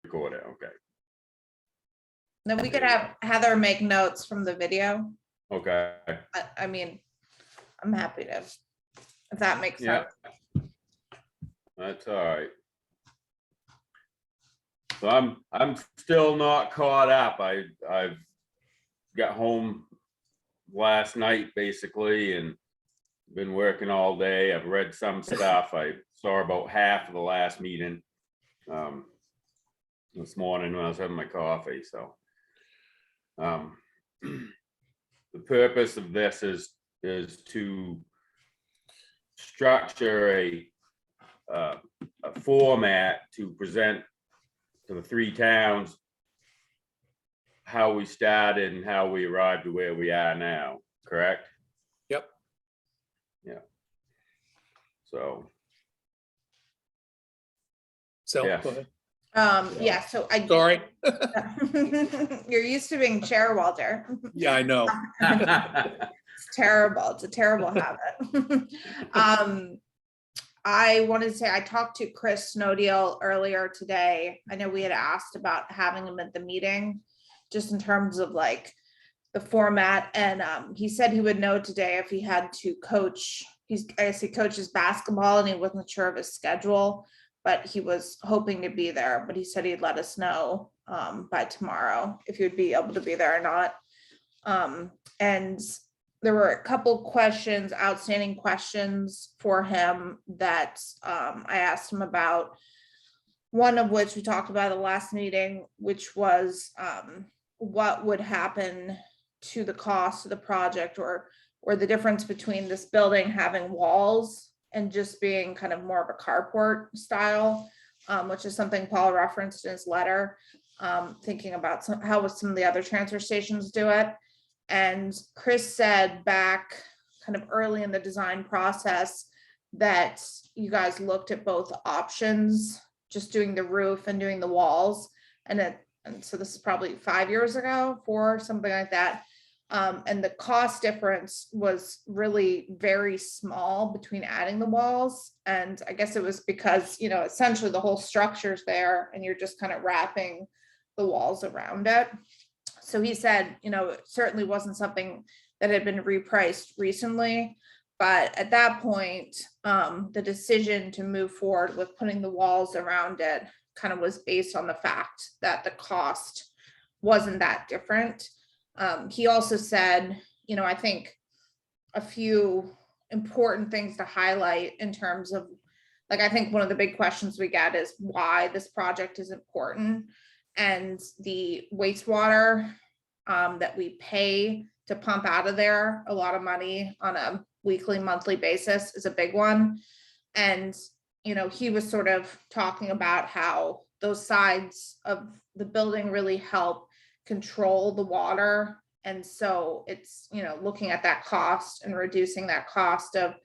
record it, okay. Then we could have Heather make notes from the video. Okay, I mean, I'm happy to, if that makes yeah. sense. That's all right. So I'm still not caught up. I've got home last night basically and been working all day. I've read some stuff. I saw about half of the last meeting this morning when I was having my coffee. So the purpose of this is to structure a format to present to the three towns how we started and how we arrived to where we are now, correct? Yep. Yeah. So. So, Yes. go ahead. Yeah, so I. Sorry. You're used to being chair, Walter. Yeah, I know. It's terrible. It's a terrible habit. I wanted to say, I talked to Chris Snowdeal earlier today. I know we had asked about having him at the meeting, just in terms of like the format. And he said he would know today if he had to coach. I guess he coaches basketball and he wasn't sure of his schedule, but he was hoping to be there. But he said he'd let us know by tomorrow if you'd be able to be there or not. And there were a couple questions, outstanding questions for him that I asked him about. One of which we talked about at the last meeting, which was what would happen to the cost of the project, or the difference between this building having walls and just being kind of more of a carport style, which is something Paul referenced in his letter, thinking about how some of the other transfer stations do it. And Chris said back kind of early in the design process that you guys looked at both options, just doing the roof and doing the walls. And so this is probably 5 years ago, 4, something like that. And the cost difference was really very small between adding the walls. And I guess it was because, essentially the whole structure's there and you're just kind of wrapping the walls around it. So he said, it certainly wasn't something that had been repriced recently, but at that point, the decision to move forward with putting the walls around it kind of was based on the fact that the cost wasn't that different. He also said, I think a few important things to highlight in terms of, like, I think one of the big questions we get is why this project is important. And the wastewater that we pay to pump out of there, a lot of money on a weekly, monthly basis, is a big one. And, he was sort of talking about how those sides of the building really help control the water. And so it's, looking at that cost and reducing that cost of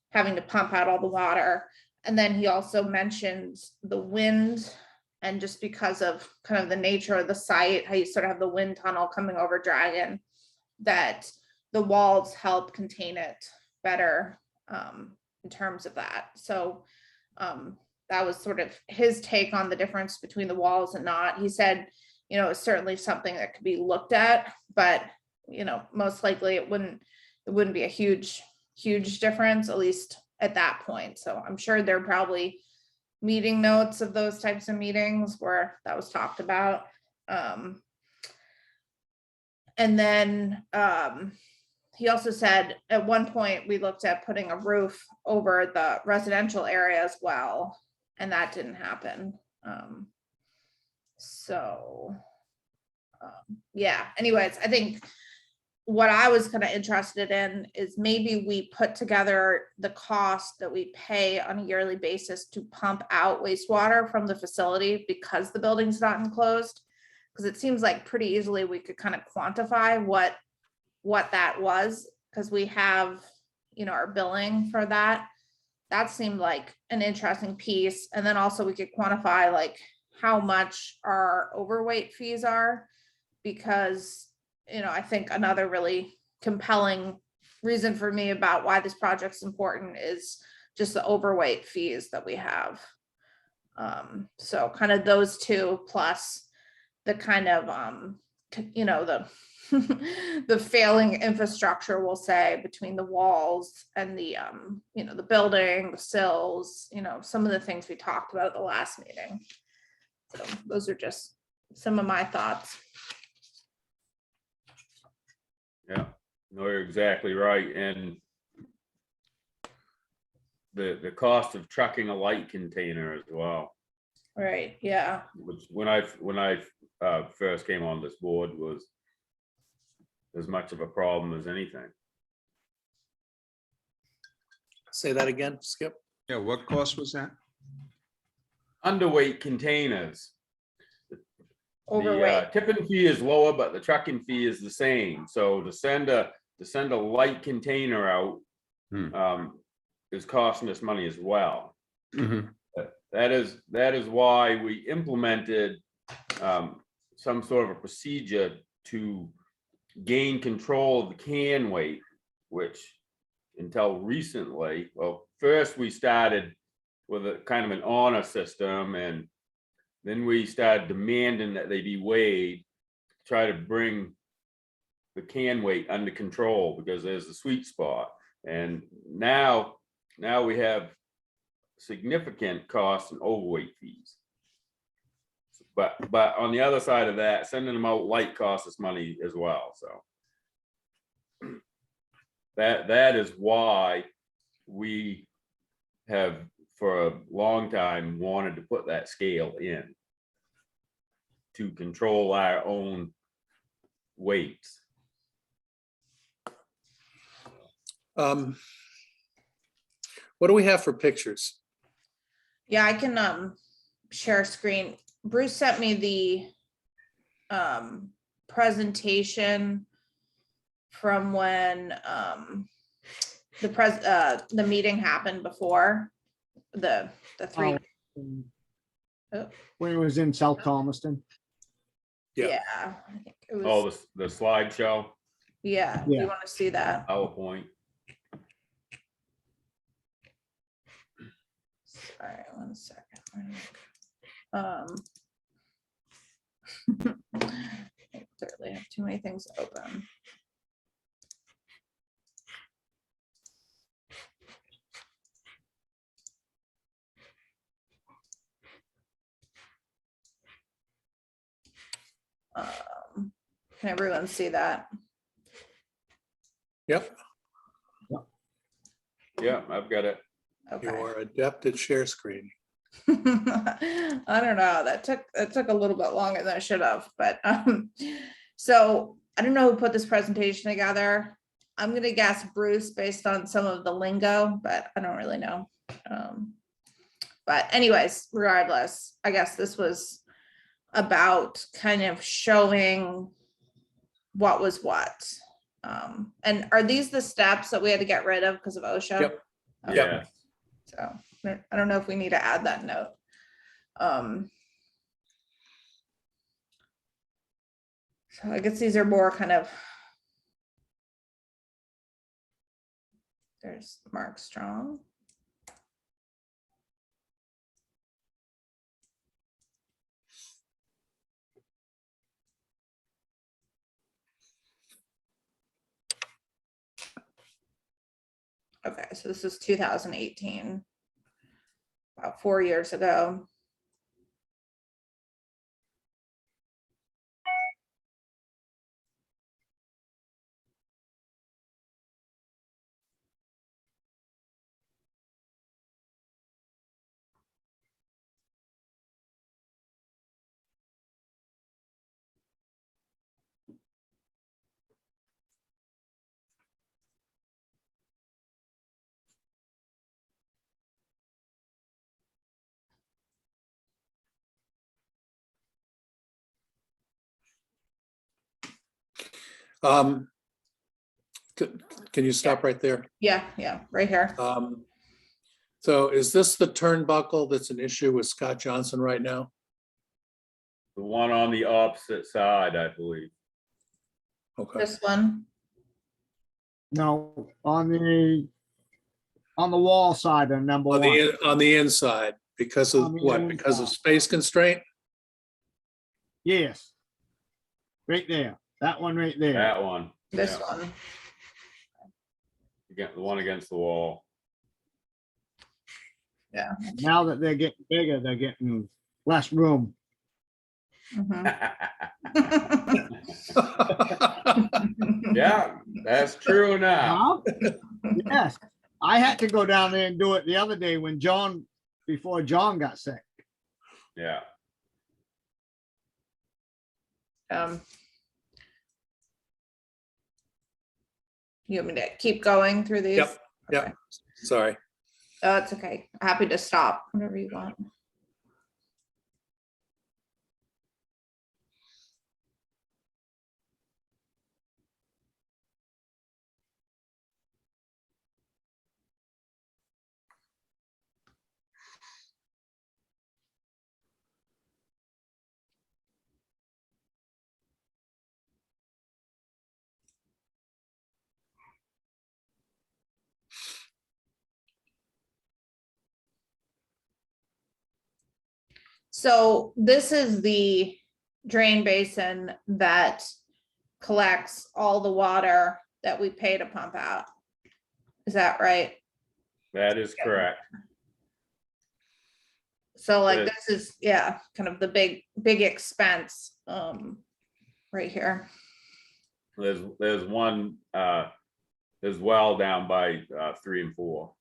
having to pump out all the water. And then he also mentioned the wind. And just because of kind of the nature of the site, how you sort of have the wind tunnel coming over Dragon, that the walls help contain it better in terms of that. So that was sort of his take on the difference between the walls and not. He said, it's certainly something that could be looked at, but, most likely it wouldn't be a huge difference, at least at that point. So I'm sure they're probably meeting notes of those types of meetings where that was talked about. And then he also said at one point we looked at putting a roof over the residential area as well, and that didn't happen. Yeah, anyways, I think what I was kind of interested in is maybe we put together the cost that we pay on a yearly basis to pump out wastewater from the facility because the building's not enclosed. Because it seems like pretty easily we could kind of quantify what that was, because we have, our billing for that. That seemed like an interesting piece. And then also we could quantify like how much our overweight fees are, because I think another really compelling reason for me about why this project's important is just the overweight fees that we have. So kind of those two plus the kind of, the the failing infrastructure, we'll say, between the walls and the, the building, the sills, some of the things we talked about at the last meeting. So those are just some of my thoughts. Yeah, no, you're exactly right. And the cost of trucking a light container as well, Right, yeah. which when I first came on this board was as much of a problem as anything. Say that again, Skip. Yeah, what cost was that? Underweight containers. Overweight. The tipping fee is lower, but the trucking fee is the same. So to send a light container out is costing us money as well. Mhm. That is why we implemented some sort of a procedure to gain control of the can weight, which until recently, well, first we started with a kind of an honor system, and then we started demanding that they be weighed, to try to bring the can weight under control, because there's a sweet spot. And now we have significant costs and overweight fees. But on the other side of that, sending them out light costs us money as well. So that is why we have for a long time wanted to put that scale in to control our own weights. What do we have for pictures? Yeah, I can share screen. Bruce sent me the presentation from when the meeting happened before the three. Oh. When it was in South Thomaston. Yeah. Yeah, I think it Oh, was. the slideshow, Yeah, do Yeah. you want to see that? PowerPoint. Sorry, 1 second. I certainly have too many things open. Can everyone see that? Yep, Yeah, I've got it. you Okay. are adept at share screen. I don't know, that took a little bit longer than I should have, but so I don't know who put this presentation together. I'm gonna guess Bruce based on some of the lingo, but I don't really know. But anyways, regardless, I guess this was about kind of showing what was what. And are these the steps that we had to get rid of because of OSHA? Yep. Okay. Yeah, So I don't know if we need to add that note. So I guess these are more kind of. There's Mark Strong. Okay, so this is 2018, about 4 years ago. Um, Can you stop right there? Yeah, right here. So is this the turnbuckle that's an issue with Scott Johnson right now? the one on the opposite side, I believe. Okay, This one. No, on the wall side of number one. on the inside. Because I of mean, what? Because of space constraint? Yes. Right there. That one right there. That one. This yeah. one. The one against the wall. Now that they're getting bigger, they're getting less room. Mhm. Yeah, that's true now. Huh? Yes. I had to go down there and do it the other day when before John got sick. Yeah. Um, You want me to keep going through these? Yep, yep. Okay. Sorry. Oh, it's okay. Happy to stop whenever you want. So this is the drain basin that collects all the water that we pay to pump out. Is that right? That is correct. So like Good. this is, yeah, kind of the big expense, right here. There's one as well down by 3 and 4.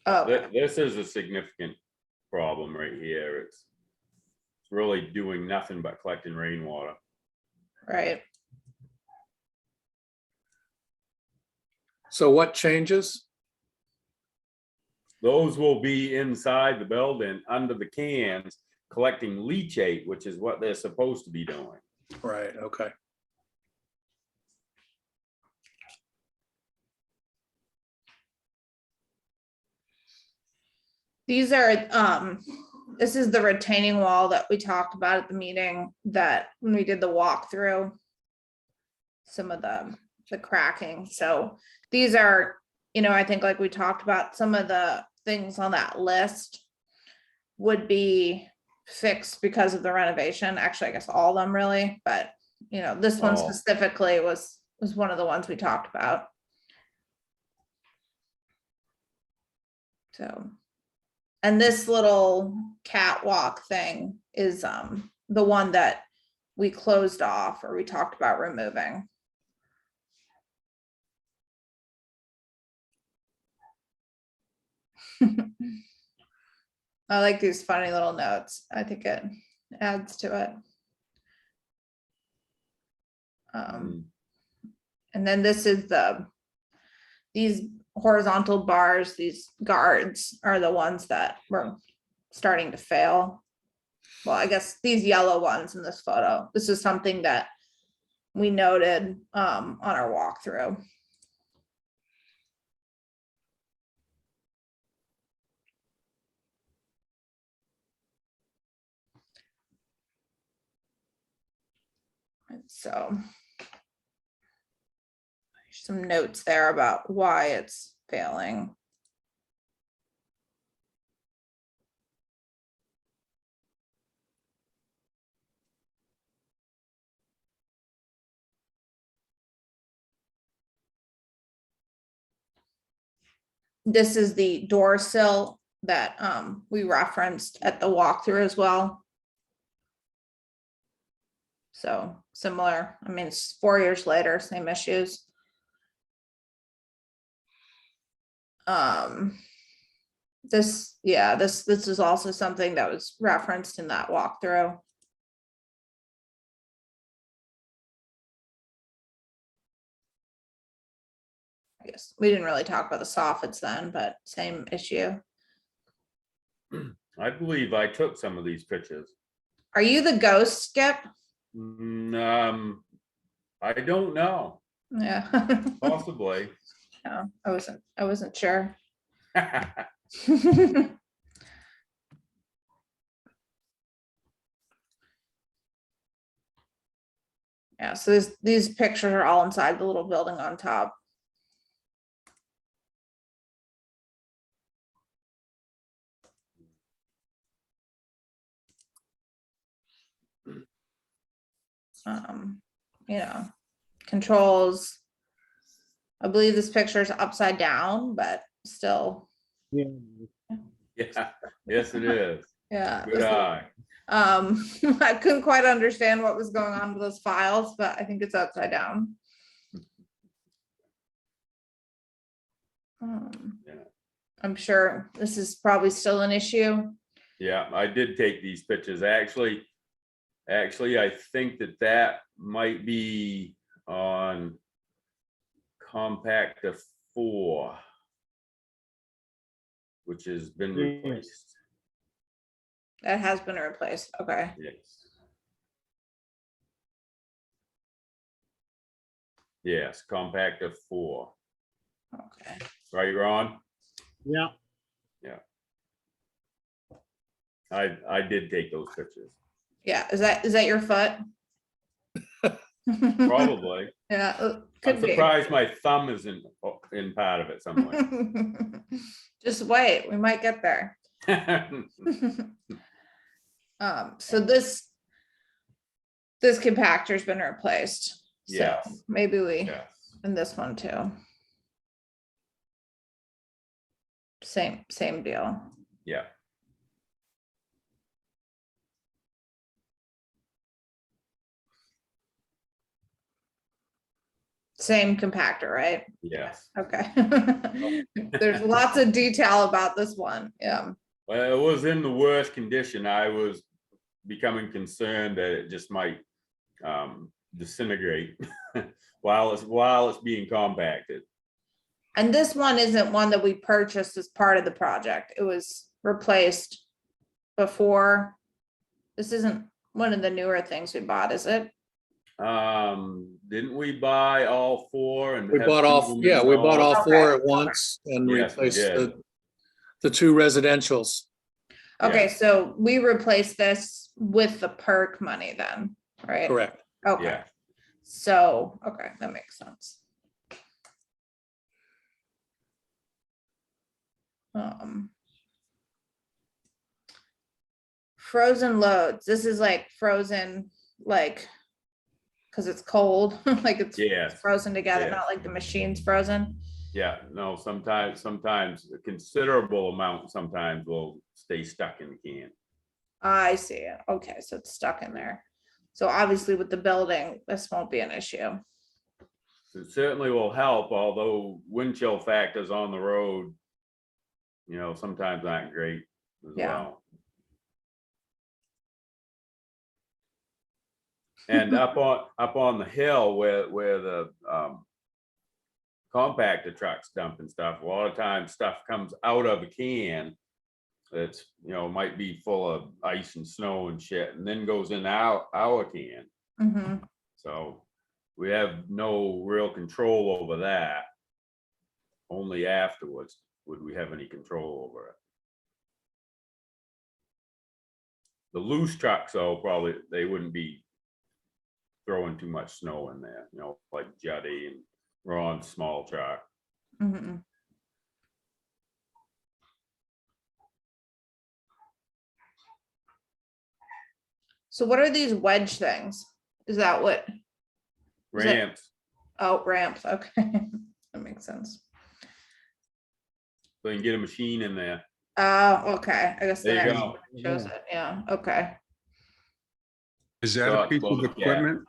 Oh, okay. This is a significant problem right here. It's really doing nothing but collecting rainwater. Right. So what changes? Those will be inside the building under the cans collecting leachate, which is what they're supposed to be doing. Right, okay. These are, this is the retaining wall that we talked about at the meeting that when we did the walkthrough. Some of the cracking. So these are, I think like we talked about, some of the things on that list would be fixed because of the renovation. Actually, I guess all of them really, but this one Oh. specifically was one of the ones we talked about. So, and this little catwalk thing is the one that we closed off or we talked about removing. I like these funny little notes. I think it adds to it. And then this is these horizontal bars, these guards are the ones that were starting to fail. Well, I guess these yellow ones in this photo, this is something that we noted on our walkthrough. And so some notes there about why it's failing. This is the door sill that we referenced at the walkthrough as well. So similar, I mean, it's 4 years later, same issues. This is also something that was referenced in that walkthrough. I guess we didn't really talk about the soffits then, but same issue. I believe I took some of these pictures. Are you the ghost, Skip? I don't know. Yeah. Possibly. No, I wasn't sure. Yeah, so these pictures are all inside the little building on top. you know, controls. I believe this picture is upside down, but still, Yeah. Yeah, yes, it is. yeah. Good eye. I couldn't quite understand what was going on with those files, but I think it's upside down. Yeah. I'm sure this is probably still an issue. Yeah, I did take these pictures. Actually, I think that might be on compactor 4, which has been Yes. replaced. That has been replaced. Okay. Yes. Yes, compactor 4. Okay. Right, Ron? Yeah, I did take those pictures. Yeah. Is that your foot? Probably. Yeah. I'm Could be. surprised my thumb isn't in part of it somewhere. Just wait. We might get there. So this compactor's been replaced. So Yes. maybe we, Yes. and this one too. Same deal. Yeah. Same compactor, right? Yes. Okay. There's lots of detail about this one. Yeah. Well, it was in the worst condition. I was becoming concerned that it just might disintegrate while it's being compacted. And this one isn't one that we purchased as part of the project. It was replaced before. This isn't one of the newer things we bought, is it? Didn't we buy all 4 and We have bought 2 all, of them yeah, we bought all installed? 4 Okay. at once and Yes, we replaced did. the 2 residentials. Okay, Yeah. so we replaced this with the perk money then, right? Correct. Okay, Yeah. so, okay, that makes sense. Frozen loads, this is like frozen, like, because it's cold, like it's Yes. frozen together, Yes. not like the machine's frozen. Yeah, no, sometimes a considerable amount sometimes will stay stuck in the can. I see it. Okay, so it's stuck in there. So obviously with the building, this won't be an issue. It certainly will help, although wind chill factors on the road, sometimes aren't great as Yeah. well. And up on the hill where the compactor trucks dumping stuff, a lot of times stuff comes out of a can that's, might be full of ice and snow and shit, and then goes in our can. Mhm. So we have no real control over that. Only afterwards would we have any control over it. The loose trucks, though, probably they wouldn't be throwing too much snow in there, like Juddy and Ron's small truck. Mhm. So what are these wedge things? Is that what? Is that- Ramps, Oh, ramps, okay. That makes sense. so you can get a machine in there. Oh, okay, I guess the There you next go. one shows it, yeah, okay. Is that a Scott's piece of Bobcat. equipment?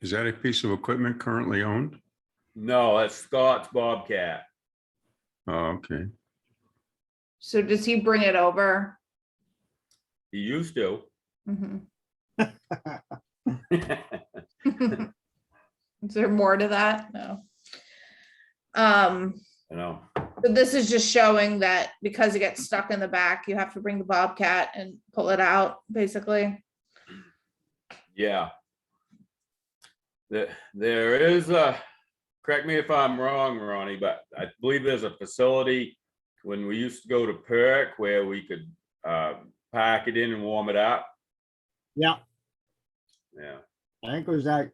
Is that a piece of equipment currently owned? No, that's Scott's Bobcat. Oh, okay. So does he bring it over? He used to. Mhm. Is there more to that? No. But this is just showing that because it gets stuck in the back, you have to bring the Bobcat and pull it out, basically. Yeah. There is correct me if I'm wrong, Ronnie, but I believe there's a facility when we used to go to Perk where we could pack it in and warm it up. yeah. Yeah. I think it was at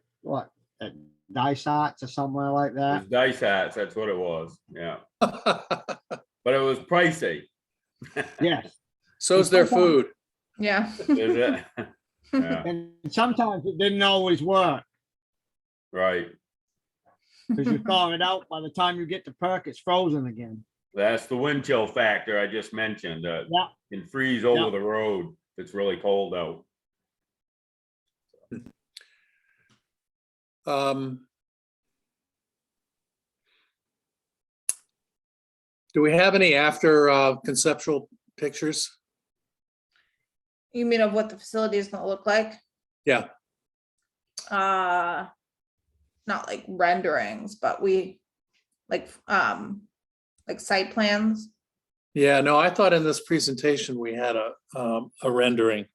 Dysart's or somewhere like It that. was dice hats, that's what it was. Yeah. But it was pricey. Yes, So's their food. Yeah. Is it? Yeah. and sometimes it didn't always work. Right. Cause you thaw it out, by the time you get to perk, it's frozen again. That's the wind chill factor I just mentioned. Yeah, Can freeze over Yeah. the road if it's really cold out. Do we have any after conceptual pictures? You mean of what the facility is gonna look like? Yeah, Not like renderings, but like site plans. yeah, no, I thought in this presentation we had a rendering.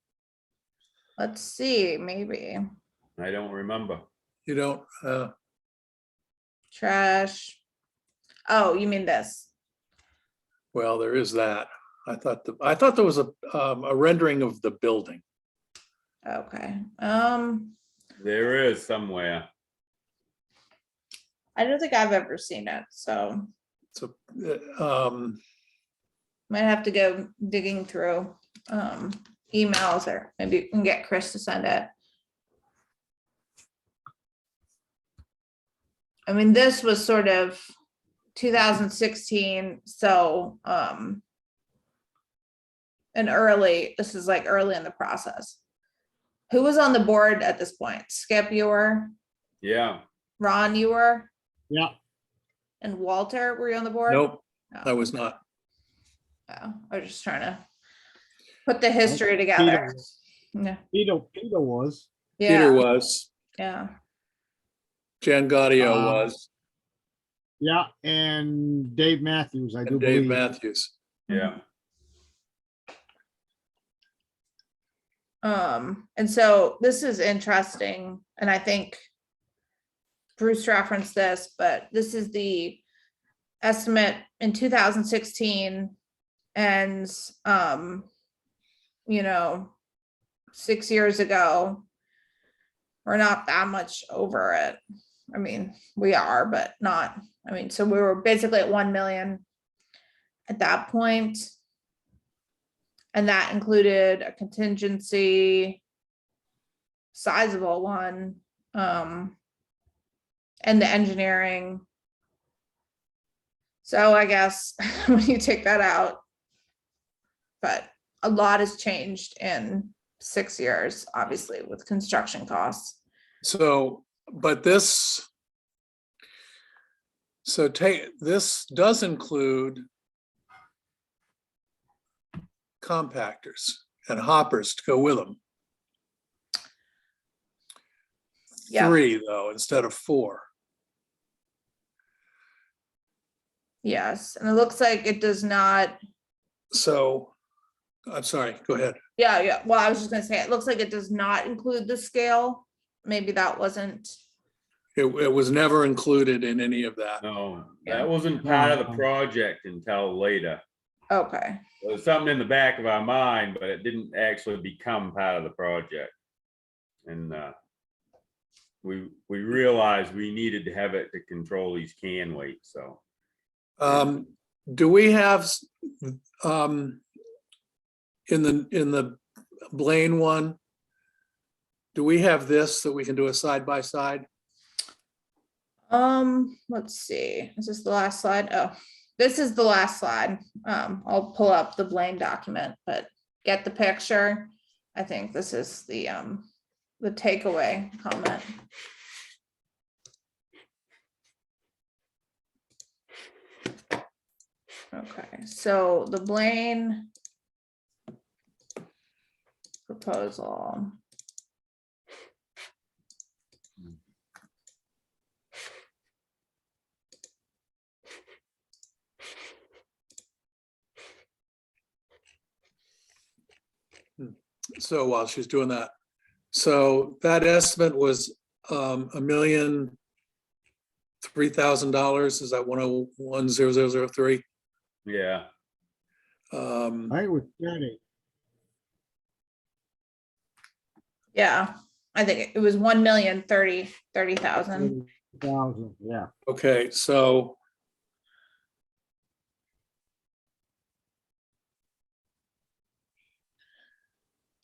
Let's see, maybe I don't remember. You don't, trash. Oh, you mean this? well, there is that. I thought there was a rendering of the building. Okay. There is somewhere. I don't think I've ever seen it, so So, might have to go digging through emails, or maybe we can get Chris to send it. I mean, this was sort of 2016, so this is like early in the process. Who was on the board at this point? Skip, you were? Yeah. Ron, you were? yeah. And Walter, were you on the board? nope, No. I was not. Oh, I was just trying to put the history together. Yeah, Peter was, Peter yeah, was, yeah. Jan Gaudio was, yeah, and Dave Matthews, I do and Dave believe. Matthews. Yeah. And so this is interesting, and I think Bruce referenced this, but this is the estimate in 2016, and 6 years ago, we're not that much over it. I mean, we are, but not, I mean, so we were basically at 1 million at that point. And that included a contingency, sizable one, and the engineering. So I guess when you take that out, but a lot has changed in 6 years, obviously, with construction costs. So, but this does include compactors and hoppers to go with them. Yeah. 3 though, instead of 4. Yes, and it looks like it does not, So, I'm sorry, go ahead. yeah, well, I was just gonna say, it looks like it does not include the scale. Maybe that wasn't, It was never included in any of that. No, Yeah. that wasn't part of the No. project until later. okay, It was something in the back of our mind, but it didn't actually become part of the project. And we realized we needed to have it to control these can weights, so. Do we have, in the Blaine one, do we have this that we can do a side by side? let's see, is this the last slide? Oh, this is the last slide. I'll pull up the Blaine document, but get the picture. I think this is the takeaway comment. Okay, so the Blaine proposal. So while she's doing that, so that estimate was $1,003,000. Is that 101,0003? Yeah, I think it was 30. Yeah, I think it was 1,030,000. 30,000, yeah. Okay, so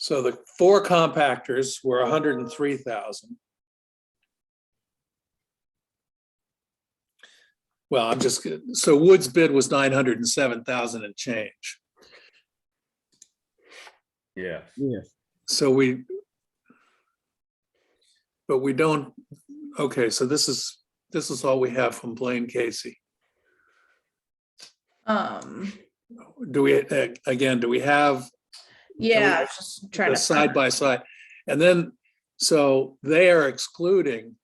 the 4 compactors were 103,000. Well, I'm just, so Wood's bid was 907,000 and change. Yes. Yes. So but we don't, okay, so this is all we have from Blaine Casey. Do we, again, do we have Yeah, I was just trying the to. side by side? And then, so they are excluding.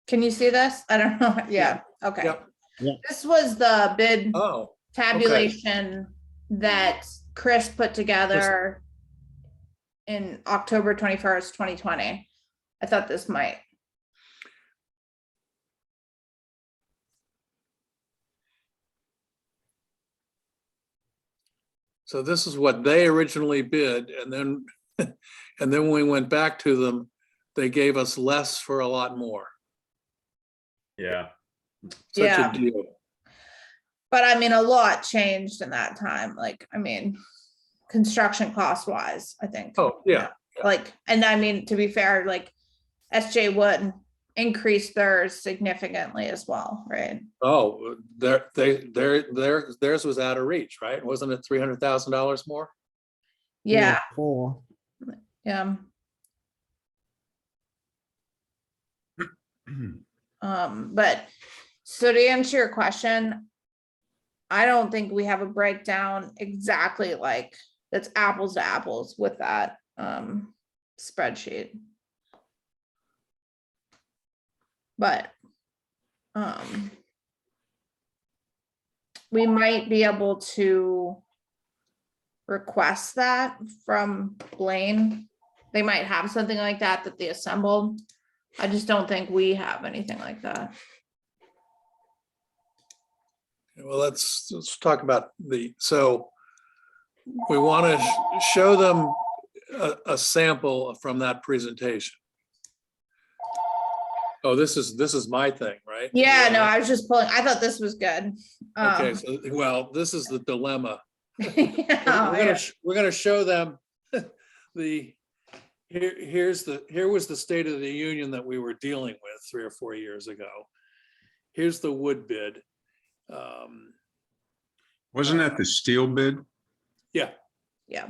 Can you see this? I don't know. Yeah, okay. Yep. Yeah. This was the bid Oh, tabulation that Chris put together in October 21st, 2020. I thought this might. so this is what they originally bid, and then, and then when we went back to them, they gave us less for a lot more. Yeah. Such Yeah. a deal. But I mean, a lot changed in that time. Like, I mean, construction cost wise, I think. Oh, yeah. Like, and I mean, to be fair, like SJ Wood increased theirs significantly as well, right? Oh, theirs was out of reach, right? Wasn't it $300,000 more? Yeah, 4. yeah. But so to answer your question, I don't think we have a breakdown exactly like that's apples to apples with that spreadsheet. But we might be able to request that from Blaine. They might have something like that that they assembled. I just don't think we have anything like that. Well, let's talk about so we want to show them a sample from that presentation. Oh, this is my thing, right? Yeah, no, I was just pulling, I thought this was good. Okay, so, well, this is the dilemma. Yeah, We're gonna show them here was the State of the Union that we were dealing with 3 or 4 years ago. Here's the Wood bid. Wasn't that the steel bid? Yeah, yeah.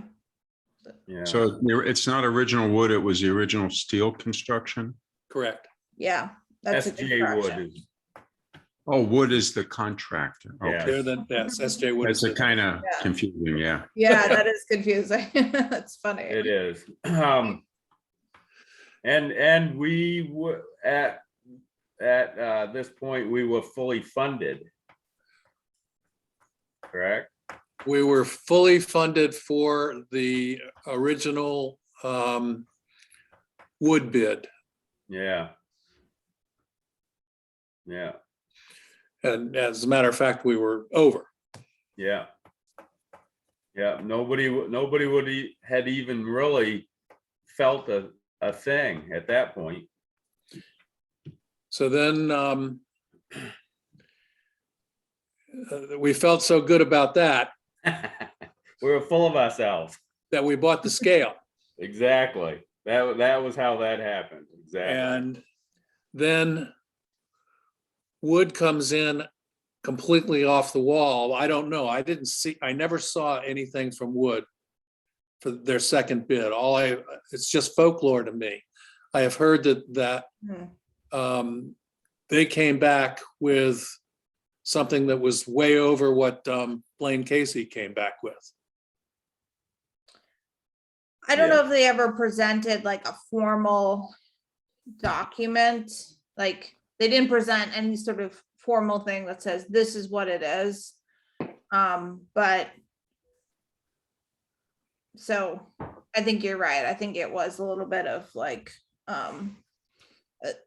Yeah. So it's not original wood, it was the original steel construction? correct. Yeah, that's a good SJ Wood correction. is, Oh, Wood is the contractor. Yeah. Okay. There, then, yes, SJ Wood is That's a the- kind of Yeah. confusing, yeah. Yeah, that is confusing. That's funny. it is. And we were at this point, we were fully funded. Correct? we were fully funded for the original Wood bid. Yeah. Yeah, And as a matter of fact, we were over. yeah. Yeah, nobody would had even really felt a thing at that point. So then we felt so good about that, We were full of ourselves. that we bought the scale. Exactly. That was how that happened. Exactly. And then Wood comes in completely off the wall. I don't know. I never saw anything from Wood for their second bid. It's just folklore to me. I have heard that they came back with something that was way over what Blaine Casey came back with. I don't know if they ever presented like a formal document, like they didn't present any sort of formal thing that says this is what it is. But so I think you're right. I think it was a little bit of like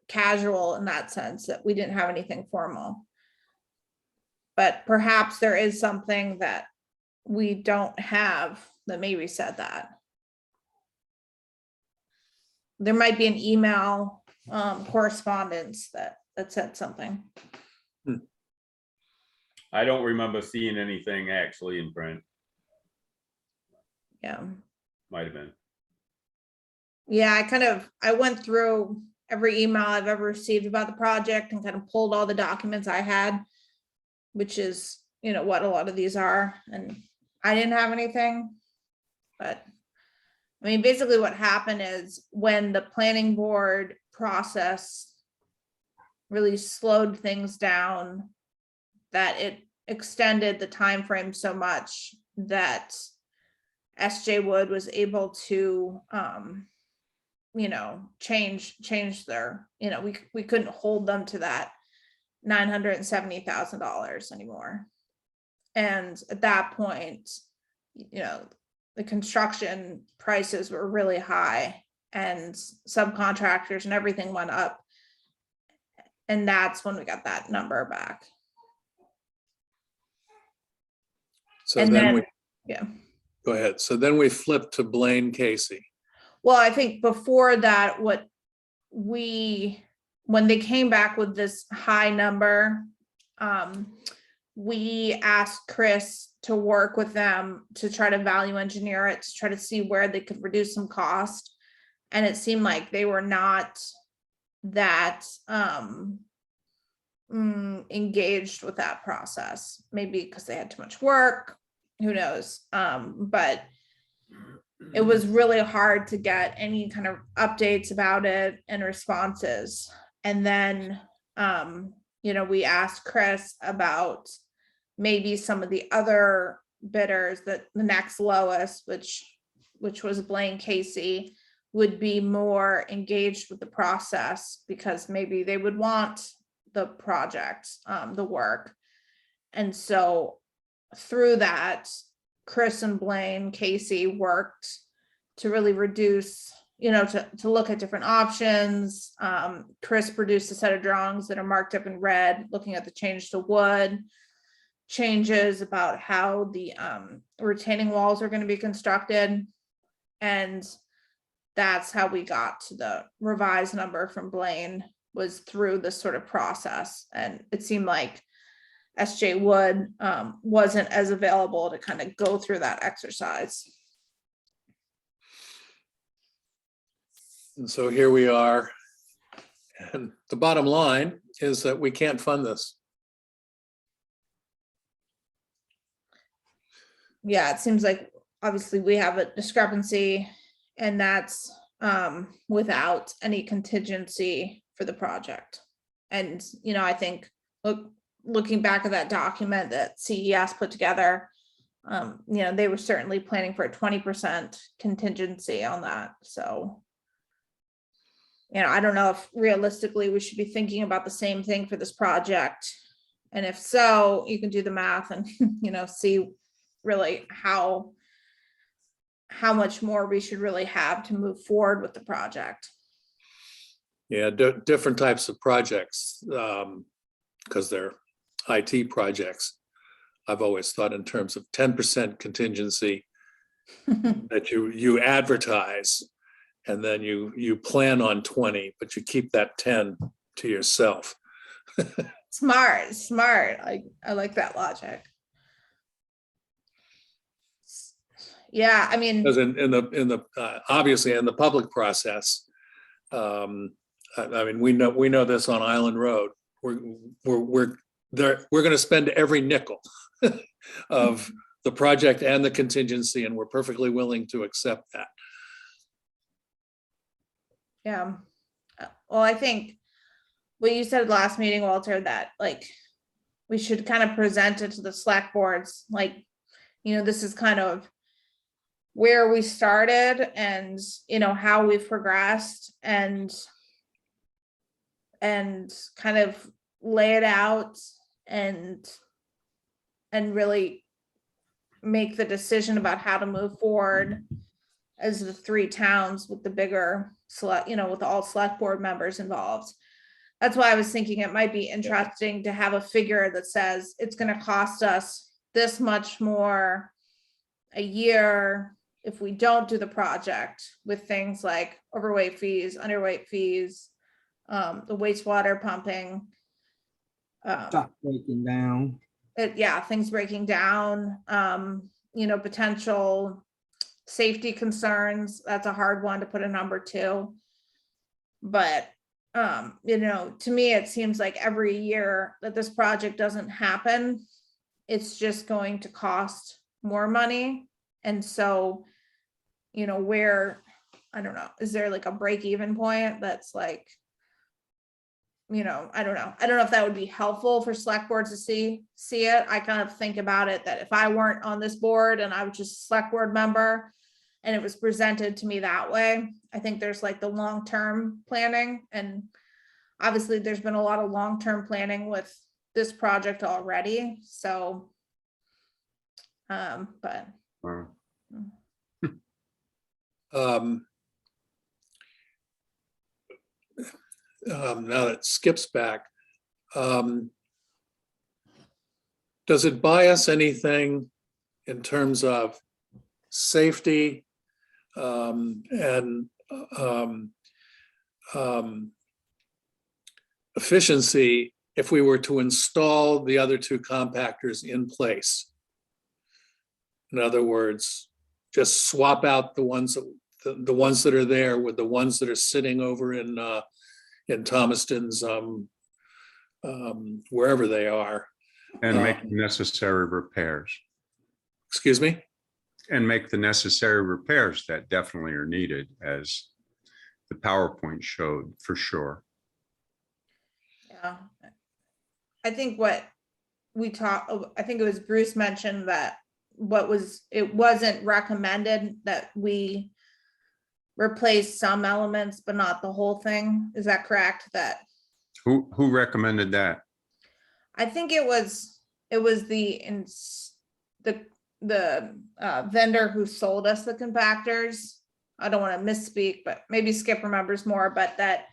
casual in that sense, that we didn't have anything formal. But perhaps there is something that we don't have that maybe said that. There might be an email correspondence that said something. I don't remember seeing anything actually in print. Yeah. Might have been. Yeah, I went through every email I've ever received about the project and kind of pulled all the documents I had, which is, you know, what a lot of these are, and I didn't have anything. But I mean, basically what happened is when the planning board process really slowed things down, that it extended the time frame so much that SJ Wood was able to you know, change their, you know, we couldn't hold them to that $970,000 anymore. And at that point, you know, the construction prices were really high and subcontractors and everything went up. And that's when we got that number back. So And then then, we, yeah. go ahead. So then we flip to Blaine Casey. Well, I think before that, when they came back with this high number, we asked Chris to work with them to try to value engineer it, to try to see where they could reduce some cost. And it seemed like they were not that engaged with that process, maybe because they had too much work, who knows? But it was really hard to get any kind of updates about it and responses. And then, you know, we asked Chris about maybe some of the other bidders, that the next lowest, which was Blaine Casey, would be more engaged with the process because maybe they would want the project, the work. And so through that, Chris and Blaine Casey worked to really reduce, you know, to look at different options. Chris produced a set of drawings that are marked up in red, looking at the change to wood, changes about how the retaining walls are going to be constructed. And that's how we got to the revised number from Blaine, was through this sort of process. And it seemed like SJ Wood wasn't as available to kind of go through that exercise. And so here we are. And the bottom line is that we can't fund this. Yeah, it seems like obviously we have a discrepancy, and that's without any contingency for the project. And, you know, I think looking back at that document that CES put together, you know, they were certainly planning for a 20% contingency on that. So, you know, I don't know if realistically we should be thinking about the same thing for this project. And if so, you can do the math and, you know, see really how much more we should really have to move forward with the project. Yeah, different types of projects, because they're IT projects. I've always thought in terms of 10% contingency that you advertise, and then you plan on 20, but you keep that 10 to yourself. Smart. I like that logic. Yeah, I mean, Because in the obviously in the public process, I mean, we know this on Island Road. We're going to spend every nickel of the project and the contingency, and we're perfectly willing to accept that. yeah. Well, I think what you said last meeting, Walter, that like we should kind of present it to the select boards, like, you know, this is kind of where we started and, you know, how we've progressed, and kind of lay it out and really make the decision about how to move forward as the three towns with the bigger select, you know, with all select board members involved. That's why I was thinking it might be interesting to have a figure that says it's going to cost us this much more a year if we don't do the project, with things like overweight fees, underweight fees, the wastewater pumping. Stop breaking down. Yeah, things breaking down, you know, potential safety concerns. That's a hard one to put a number to. But you know, to me, it seems like every year that this project doesn't happen, it's just going to cost more money. And so, you know, where, I don't know, is there like a break even point that's like, you know, I don't know. I don't know if that would be helpful for select boards to see it. I kind of think about it that if I weren't on this board and I was just a select board member and it was presented to me that way, I think there's like the long-term planning, and obviously there's been a lot of long-term planning with this project already. So, but Wow. Now that skips back, does it buy us anything in terms of safety and efficiency if we were to install the other two compactors in place? In other words, just swap out the ones that are there with the ones that are sitting over in Thomaston's, wherever they are. And make necessary repairs. Excuse me? And make the necessary repairs that definitely are needed, as the PowerPoint showed, for sure. yeah, I think what we talked, I think it was Bruce mentioned that it wasn't recommended that we replace some elements, but not the whole thing. Is that correct? That Who recommended that? I think it was the vendor who sold us the compactors. I don't want to misspeak, but maybe Skip remembers more, but that,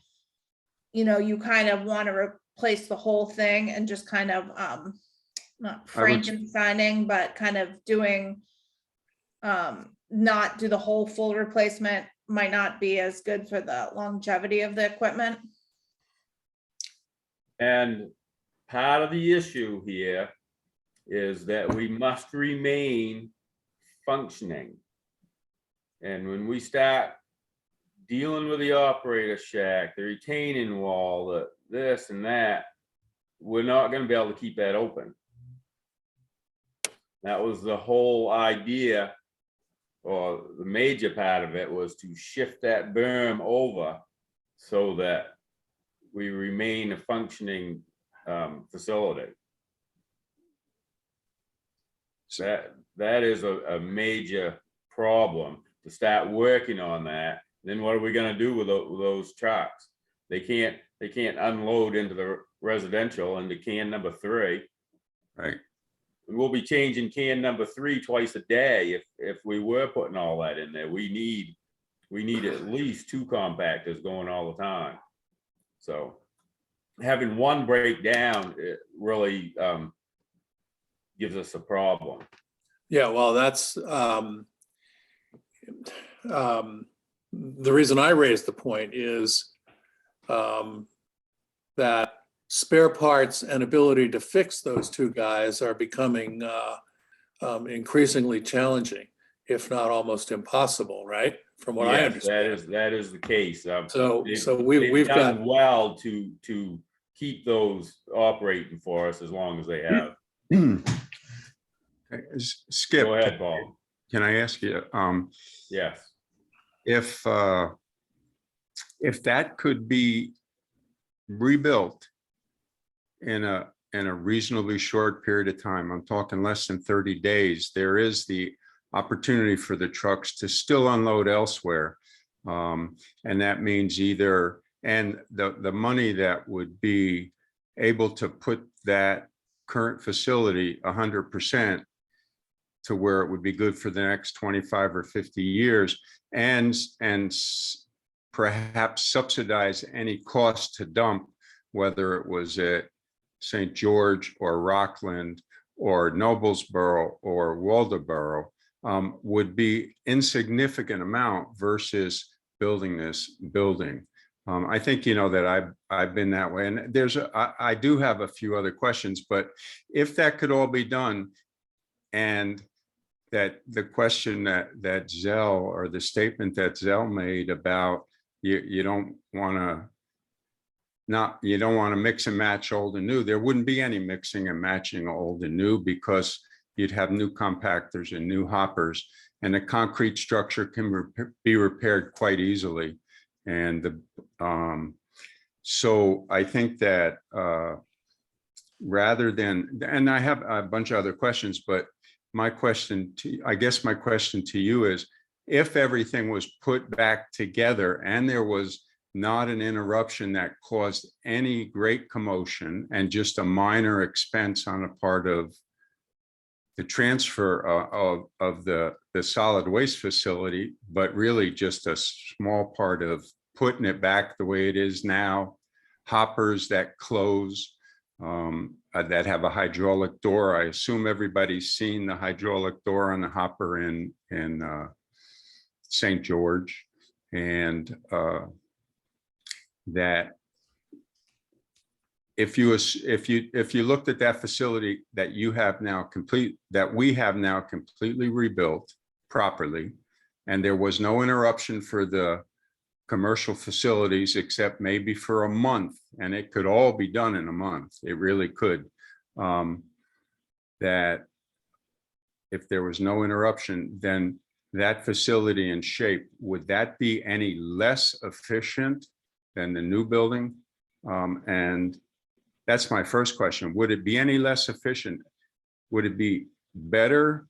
you know, you kind of want to replace the whole thing and just kind of not Frankensteining, but kind of doing not do the whole full replacement might not be as good for the longevity of the equipment. And part of the issue here is that we must remain functioning. And when we start dealing with the operator shack, the retaining wall, the this and that, we're not going to be able to keep that open. That was the whole idea, or the major part of it was to shift that berm over so that we remain a functioning facility. That is a major problem, to start working on that. Then what are we going to do with those trucks? They can't unload into the residential into can number 3. Right. We'll be changing can number 3 twice a day if we were putting all that in there. We need at least 2 compactors going all the time. So having one break down, it really gives us a problem. Yeah, well, that's the reason I raised the point is that spare parts and ability to fix those two guys are becoming increasingly challenging, if not almost impossible, right? From what I Yes, understand. that is the case. So They've we've got, done well to keep those operating for us as long as they have. Skip, Go ahead, Paul. can I ask you, Yes. if that could be rebuilt in a reasonably short period of time, I'm talking less than 30 days, there is the opportunity for the trucks to still unload elsewhere. And that means either, and the money that would be able to put that current facility 100% to where it would be good for the next 25 or 50 years, and perhaps subsidize any cost to dump, whether it was at St. George or Rockland or Noblesboro or Waldoboro, would be insignificant amount versus building this building. I think, you know, that I've been that way, and I do have a few other questions, but if that could all be done, and that the question that Zell, or the statement that Zell made about you don't want to you don't want to mix and match old and new. There wouldn't be any mixing and matching old and new because you'd have new compactors and new hoppers, and the concrete structure can be repaired quite easily. And so I think that rather than, and I have a bunch of other questions, but I guess my question to you is, if everything was put back together and there was not an interruption that caused any great commotion and just a minor expense on a part of the transfer of the solid waste facility, but really just a small part of putting it back the way it is now, hoppers that close, that have a hydraulic door. I assume everybody's seen the hydraulic door on the hopper in St. George, and that if you looked at that facility that we have now completely rebuilt properly, and there was no interruption for the commercial facilities except maybe for a month, and it could all be done in a month. It really could. That if there was no interruption, then that facility in shape, would that be any less efficient than the new building? And that's my first question. Would it be any less efficient? Would it be better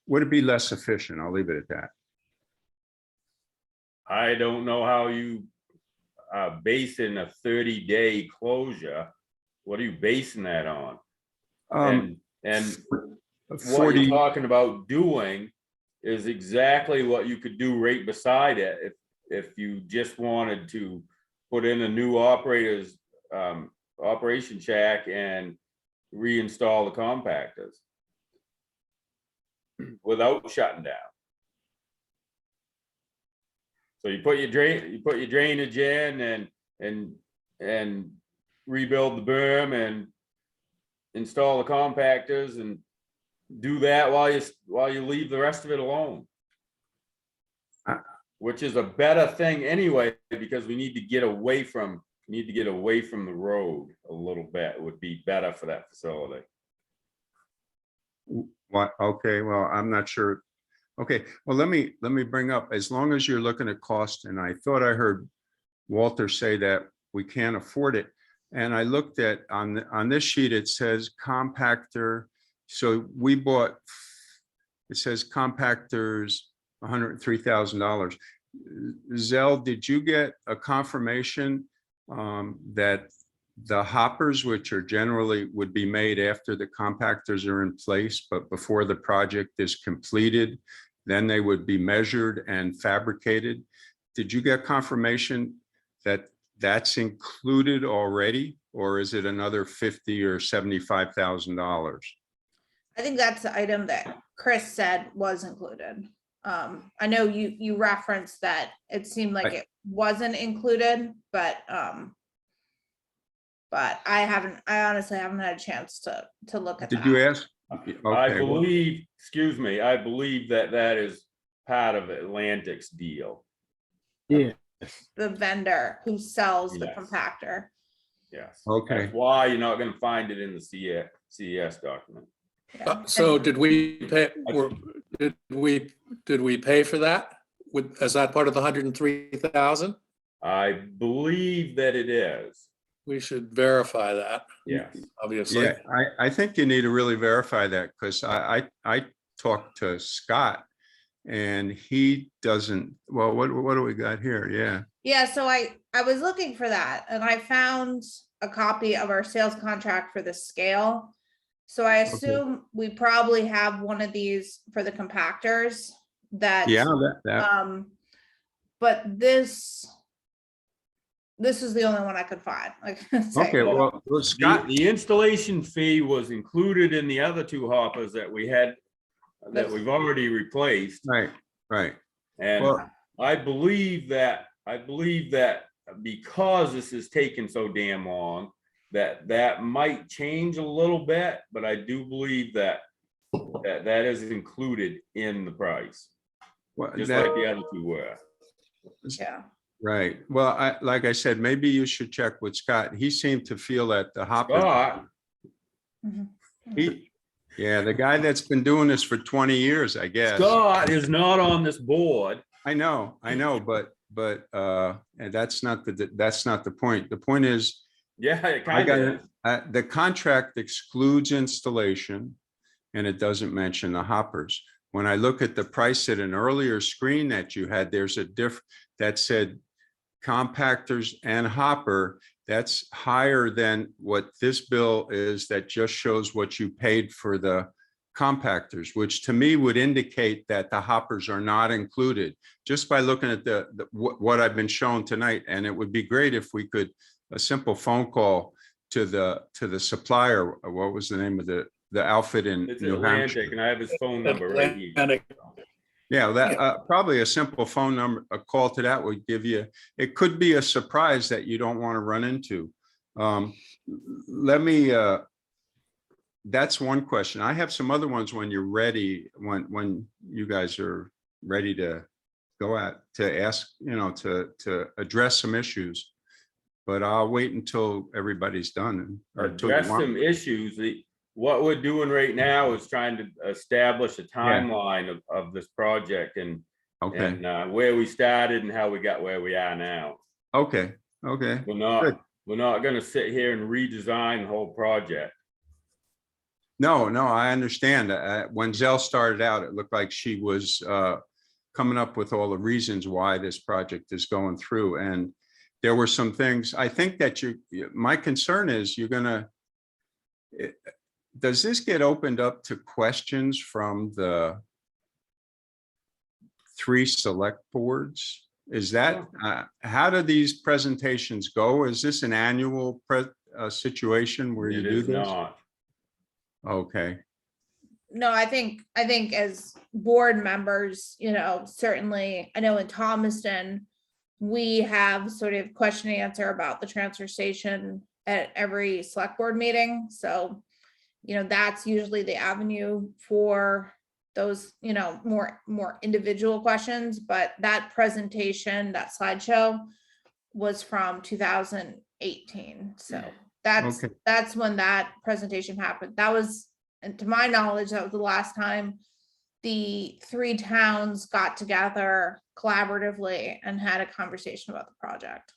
would it be less efficient? I'll leave it at that. I don't know how you basing a 30-day closure. What are you basing that on? And what 40 you're talking about doing is exactly what you could do right beside it if you just wanted to put in a new operator's operation shack and reinstall the compactors without shutting down. So you put your drainage in and rebuild the berm and install the compactors and do that while you leave the rest of it alone. Which is a better thing anyway, because we need to get away from the road a little bit. It would be better for that facility. What? Okay, well, I'm not sure. Okay, well, let me bring up, as long as you're looking at cost, and I thought I heard Walter say that we can't afford it. And I looked at on this sheet, it says compactor. So we bought, it says compactors, $103,000. Zell, did you get a confirmation that the hoppers, which are generally would be made after the compactors are in place, but before the project is completed, then they would be measured and fabricated? Did you get confirmation that that's included already, or is it another $50,000 or $75,000? I think that's the item that Chris said was included. I know you referenced that it seemed like it wasn't included, but I honestly haven't had a chance to look at that. Did you ask? I believe, excuse me, I believe that is part of Atlantic's deal. Yeah. The vendor who sells the Yes. compactor. Yes. Okay. That's why you're not going to find it in the CES document. Yeah. So did we pay, did we pay for that? Is that part of the 103,000? I believe that it is. We should verify that, Yes. obviously. Yeah, I think you need to really verify that, because I talked to Scott and he doesn't, well, what do we got here? Yeah. Yeah, so I was looking for that and I found a copy of our sales contract for the scale. So I assume we probably have one of these for the compactors that. Yeah, that. But this is the only one I could find. Like, Okay, well, Scott, The installation fee was included in the other two hoppers that we had, that we've already replaced. right. And Well, I believe that because this is taking so damn long, that might change a little bit, but I do believe that is included in the price, well, just like the other two were. Yeah. Right. Well, like I said, maybe you should check with Scott. He seemed to feel that the hopper, Scott, yeah, the guy that's been doing this for 20 years, I guess. Scott is not on this board. I know, and that's not the point. The point is, Yeah, it I kind got of it. is. The contract excludes installation and it doesn't mention the hoppers. When I look at the price at an earlier screen that you had, there's a that said compactors and hopper. That's higher than what this bill is that just shows what you paid for the compactors, which to me would indicate that the hoppers are not included just by looking at what I've been shown tonight. And it would be great if we could, a simple phone call to the supplier. What was the name of the outfit in It's New Atlantic, Hampshire? and I have his phone number right here. Atlantic. Yeah, that probably a simple phone number, a call to that would give you, it could be a surprise that you don't want to run into. Let me, that's one question. I have some other ones when you're ready, when you guys are ready to to ask, to address some issues. But I'll wait until everybody's done. Or until you Address want some me. issues. What we're doing right now is trying to establish a timeline of this project and Okay, where we started and how we got where we are now. okay. We're Good. not gonna sit here and redesign the whole project. No, I understand. When Zell started out, it looked like she was coming up with all the reasons why this project is going through. And there were some things, I think that my concern is does this get opened up to questions from the 3 select boards? Is that, how do these presentations go? Is this an annual situation where you It do is this? not. Okay, No, I think as board members, certainly, I know in Thomaston, we have sort of question and answer about the transfer station at every select board meeting. So, that's usually the avenue for those, more individual questions. But that presentation, that slideshow was from 2018. So Okay. that's when that presentation happened. That was, and to my knowledge, that was the last time the 3 towns got together collaboratively and had a conversation about the project.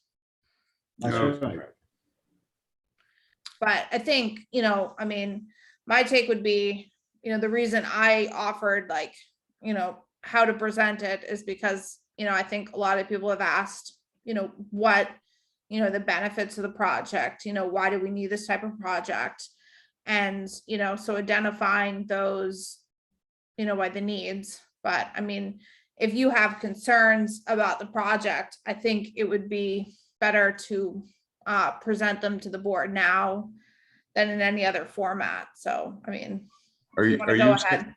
That's No. right. But I think, my take would be, the reason I offered how to present it is because, I think a lot of people have asked, what, the benefits of the project, why do we need this type of project? And, so identifying those, why the needs. But I mean, if you have concerns about the project, I think it would be better to present them to the board now than in any other format. So, I mean, Are if you, wanna are go you, ahead.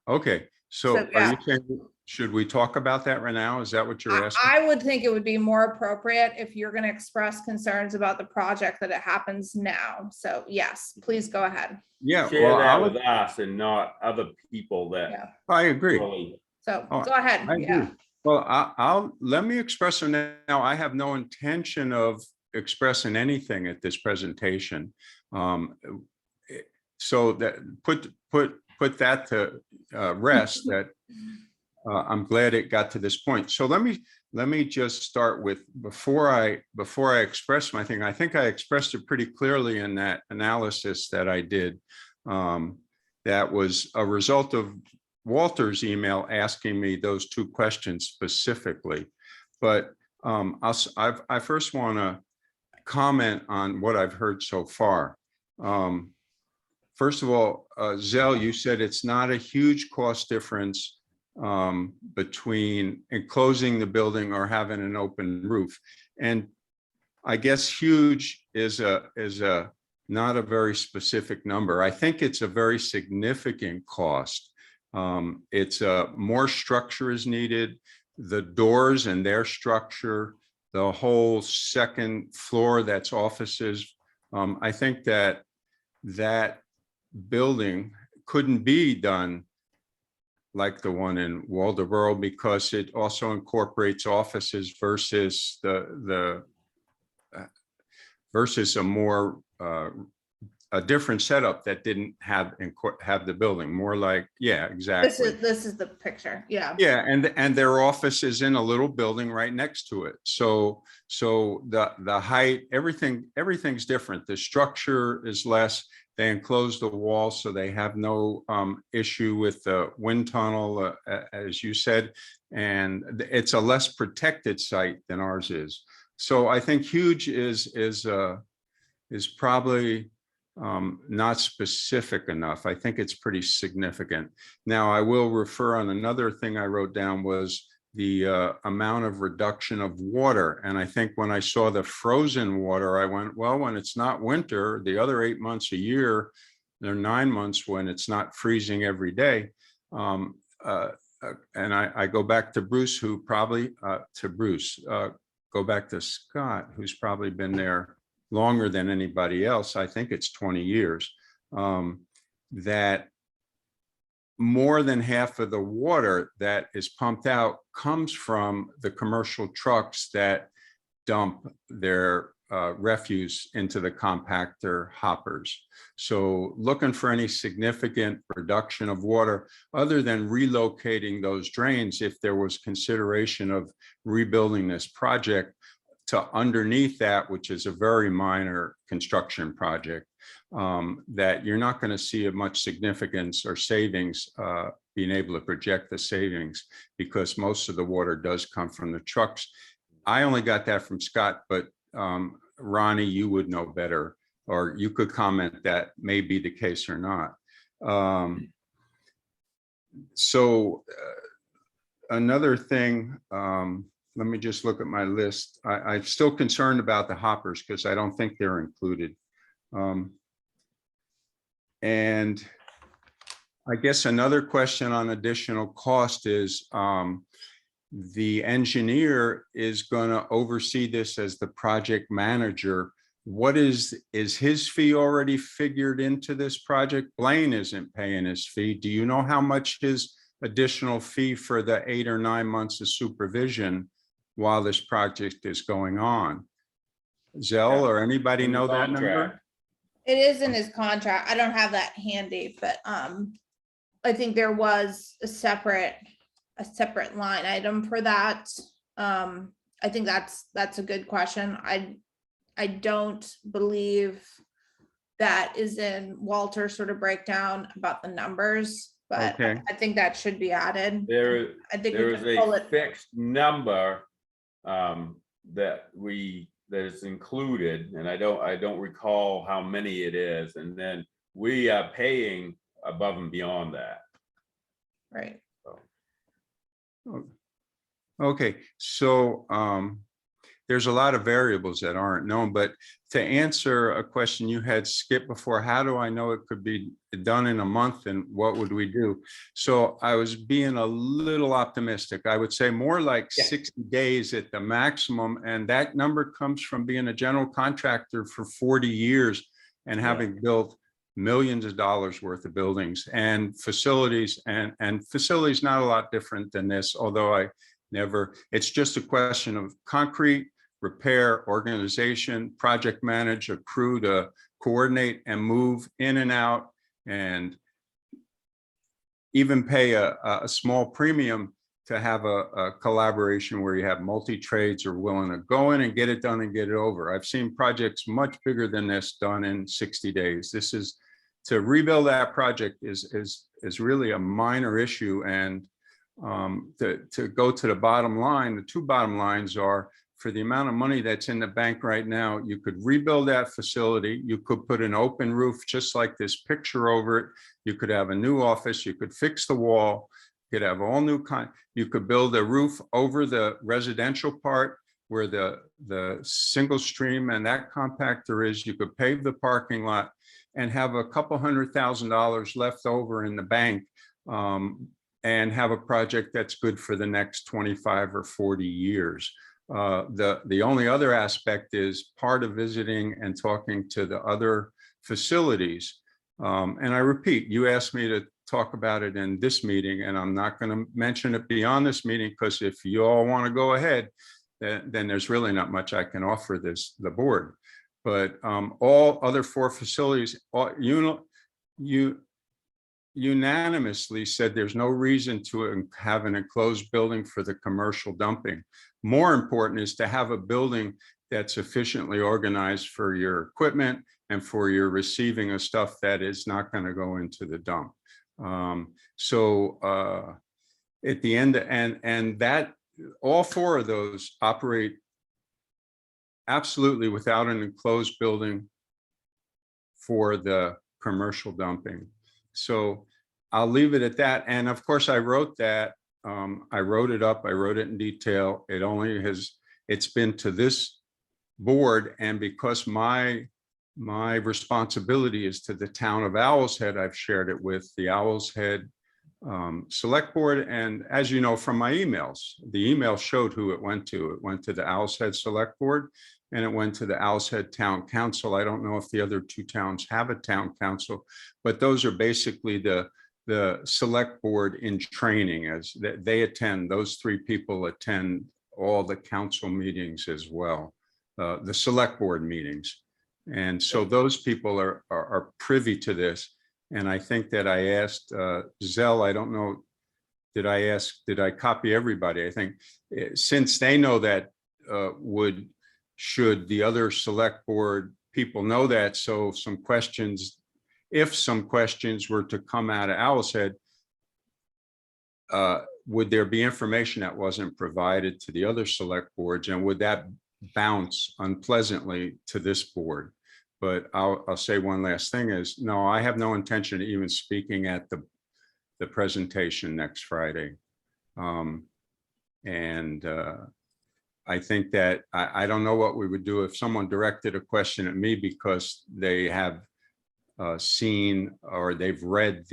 okay, so So, are yeah. you saying, should we talk about that right now? Is that what you're asking? I would think it would be more appropriate if you're going to express concerns about the project that it happens now. So yes, please go ahead. Yeah, Share well, that with us and not other people Yeah. that I agree. really. So Oh, go ahead. I Yeah. agree. Well, let me express them now. I have no intention of expressing anything at this presentation. So that put that to rest, that I'm glad it got to this point. So let me just start with, before I express my thing, I think I expressed it pretty clearly in that analysis that I did. That was a result of Walter's email asking me those 2 questions specifically. But I first want to comment on what I've heard so far. First of all, Zell, you said it's not a huge cost difference between enclosing the building or having an open roof. And I guess huge is not a very specific number. I think it's a very significant cost. It's more structure is needed, the doors and their structure, the whole 2nd floor that's offices. I think that building couldn't be done like the one in Waldoboro because it also incorporates offices versus versus a more a different setup that didn't have the building, more like, yeah, exactly. This is the picture, yeah. Yeah, and their office is in a little building right next to it. So the height, everything's different. The structure is less. They enclose the wall, so they have no issue with the wind tunnel, as you said, and it's a less protected site than ours is. So I think huge is probably not specific enough. I think it's pretty significant. Now, I will refer on another thing I wrote down was the amount of reduction of water. And I think when I saw the frozen water, I went, well, when it's not winter, the other 8 months a year, there are 9 months when it's not freezing every day. And I go back to Bruce, who probably, go back to Scott, who's probably been there longer than anybody else. I think it's 20 years, that more than half of the water that is pumped out comes from the commercial trucks that dump their refuse into the compactor hoppers. So looking for any significant reduction of water other than relocating those drains, if there was consideration of rebuilding this project to underneath that, which is a very minor construction project, that you're not going to see a much significance or savings, being able to project the savings, because most of the water does come from the trucks. I only got that from Scott, but Ronnie, you would know better, or you could comment that may be the case or not. Another thing, let me just look at my list. I'm still concerned about the hoppers because I don't think they're included. And I guess another question on additional cost is the engineer is going to oversee this as the project manager. What is his fee already figured into this project? Blaine isn't paying his fee. Do you know how much his additional fee for the 8 or 9 months of supervision while this project is going on? Zell or anybody know that number? It is in his contract. I don't have that handy, but I think there was a separate line item for that. I think that's a good question. I don't believe that is in Walter's sort of breakdown about the numbers, but Okay. I think that should be added. I think There we is can pull a it. fixed number that is included, and I don't recall how many it is, and then we are paying above and beyond that. Right. Okay, so there's a lot of variables that aren't known, but to answer a question you had skipped before, how do I know it could be done in a month and what would we do? So I was being a little optimistic. I would say more like 60 days at the maximum. And that number comes from being a general contractor for 40 years and having built millions of dollars worth of buildings and facilities, and facilities not a lot different than this, although it's just a question of concrete, repair, organization, project manage, a crew to coordinate and move in and out, and even pay a small premium to have a collaboration where you have multi-trades are willing to go in and get it done and get it over. I've seen projects much bigger than this done in 60 days. This is, to rebuild that project is really a minor issue. And to go to the bottom line, the two bottom lines are, for the amount of money that's in the bank right now, you could rebuild that facility. You could put an open roof, just like this picture over it. You could have a new office. You could fix the wall. You could have all new you could build a roof over the residential part where the single stream and that compactor is. You could pave the parking lot and have a couple $100,000 left over in the bank, and have a project that's good for the next 25 or 40 years. The only other aspect is part of visiting and talking to the other facilities. And I repeat, you asked me to talk about it in this meeting, and I'm not going to mention it beyond this meeting, because if you all want to go ahead, then there's really not much I can offer the board. But all other 4 facilities, unanimously said there's no reason to have an enclosed building for the commercial dumping. More important is to have a building that's sufficiently organized for your equipment and for your receiving of stuff that is not going to go into the dump. At the end, and that all 4 of those operate absolutely without an enclosed building for the commercial dumping. So I'll leave it at that. And of course, I wrote that. I wrote it up. I wrote it in detail. It's been to this board, and because my responsibility is to the town of Owl's Head, I've shared it with the Owl's Head Select Board. And as you know from my emails, the email showed who it went to. It went to the Owl's Head Select Board, and it went to the Owl's Head Town Council. I don't know if the other 2 towns have a town council, but those are basically the select board in training, as they attend. Those 3 people attend all the council meetings as well, the select board meetings. And so those people are privy to this. And I think that I asked Zell, I don't know, did I copy everybody? I think since they know that, should the other select board people know that, so if some questions were to come out of Owl's Head, would there be information that wasn't provided to the other select boards, and would that bounce unpleasantly to this board? But I'll say one last thing is, no, I have no intention of even speaking at the presentation next Friday. I think that I don't know what we would do if someone directed a question at me because they have seen or they've read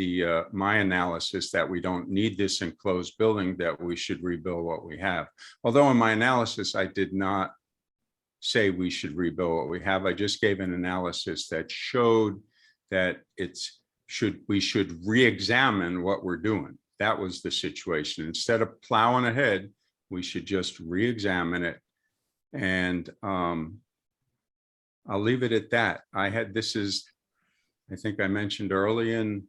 my analysis that we don't need this enclosed building, that we should rebuild what we have. Although in my analysis, I did not say we should rebuild what we have. I just gave an analysis that showed that we should re-examine what we're doing. That was the situation. Instead of plowing ahead, we should just re-examine it. And I'll leave it at that. I think I mentioned early in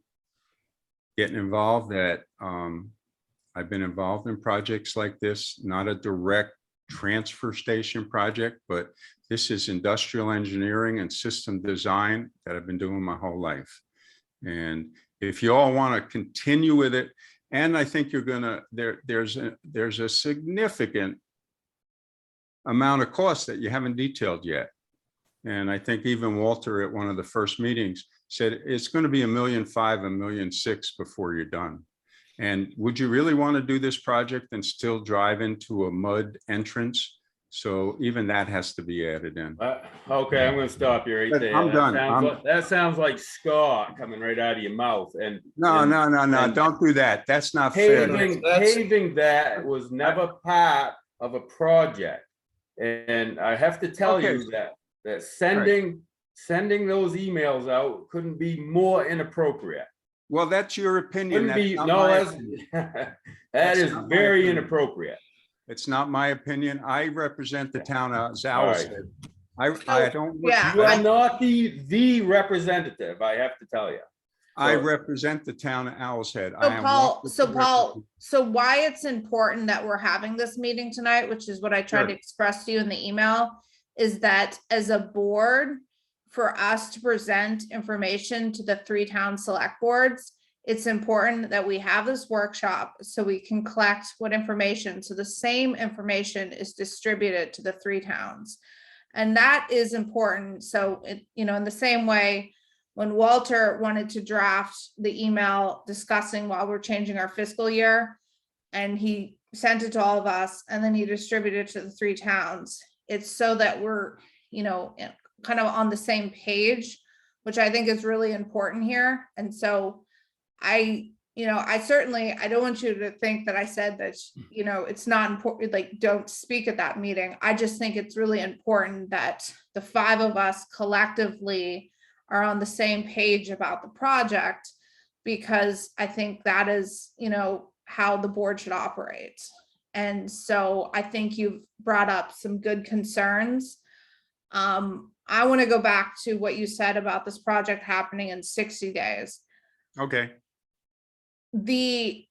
getting involved that I've been involved in projects like this, not a direct transfer station project, but this is industrial engineering and system design that I've been doing my whole life. And if you all want to continue with it, and I think you're gonna, there's a significant amount of cost that you haven't detailed yet. And I think even Walter at one of the first meetings said it's going to be $1.5 million, $1.6 million before you're done. And would you really want to do this project and still drive into a mud entrance? So even that has to be added in. Okay, I'm going to stop you right there. I'm done. That sounds like Scott coming right out of your mouth. And No, don't do that. That's not fair. Paving that was never part of a project. And I have to tell you that sending those emails out couldn't be more inappropriate. Well, that's your opinion. That is very inappropriate. It's not my opinion. I represent the town of Owl's Head. I don't. Yeah, You are not the representative, I have to tell you. I represent the town of Owl's Head. So Paul, so why it's important that we're having this meeting tonight, which is what I tried to express to you in the email, is that as a board, for us to present information to the 3 town select boards, it's important that we have this workshop so we can collect what information. So the same information is distributed to the 3 towns. And that is important. So, in the same way, when Walter wanted to draft the email discussing while we're changing our fiscal year, and he sent it to all of us, and then he distributed it to the 3 towns, it's so that we're, kind of on the same page, which I think is really important here. And so I don't want you to think that I said that, it's not important, like, don't speak at that meeting. I just think it's really important that the 5 of us collectively are on the same page about the project, because I think that is, how the board should operate. And so I think you've brought up some good concerns. I want to go back to what you said about this project happening in 60 days. Okay, The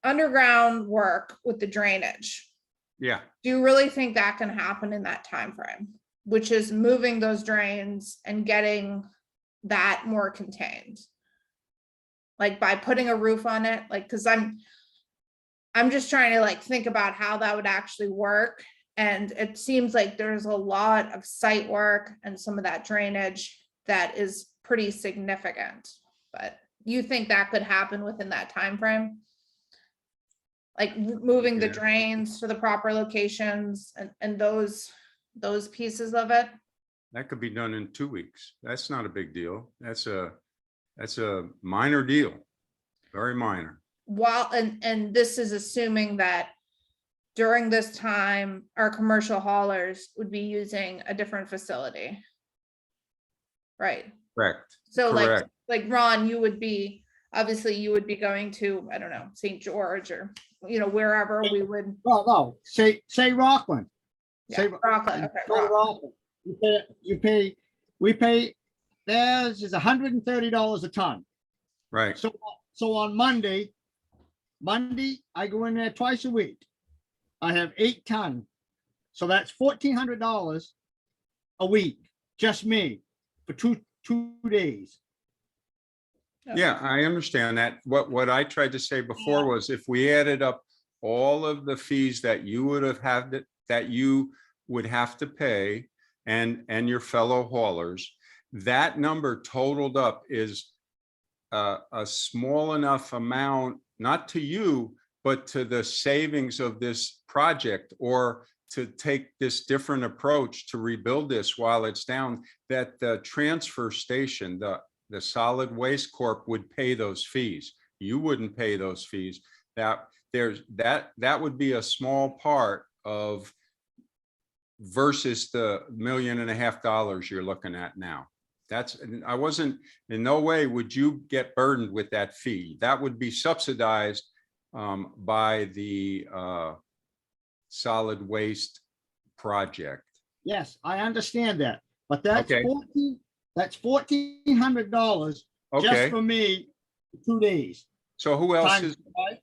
underground work with the drainage, yeah, do you really think that can happen in that time frame? Which is moving those drains and getting that more contained? Like by putting a roof on it, like, because I'm just trying to like think about how that would actually work. And it seems like there's a lot of site work and some of that drainage that is pretty significant. But you think that could happen within that time frame? Like moving the Yeah. drains to the proper locations and those pieces of it? that could be done in 2 weeks. That's not a big deal. That's a minor deal, very minor. While, and this is assuming that during this time, our commercial haulers would be using a different facility. Right, Correct, so correct. like Ron, you would be, obviously you would be going to, I don't know, St. George or, wherever we would. No, say Rockland. Yeah, Say Rockland, okay, go to Rockland. Rockland. We pay, theirs is $130 a ton. Right, So on Monday, I go in there twice a week. I have 8 ton. So that's $1,400 a week, just me, for two days. yeah, I understand that. What I tried to say before was if we added up all of the fees that you would have had, that you would have to pay and your fellow haulers, that number totaled up is a small enough amount, not to you, but to the savings of this project, or to take this different approach to rebuild this while it's down, that the transfer station, the solid waste corp would pay those fees. You wouldn't pay those fees. That would be a small part of versus the $1.5 million you're looking at now. I wasn't, in no way would you get burdened with that fee. That would be subsidized by the solid waste project. Yes, I understand that, but that's Okay. $1,400 just Okay, for me, for 2 days. so who else Times is, five.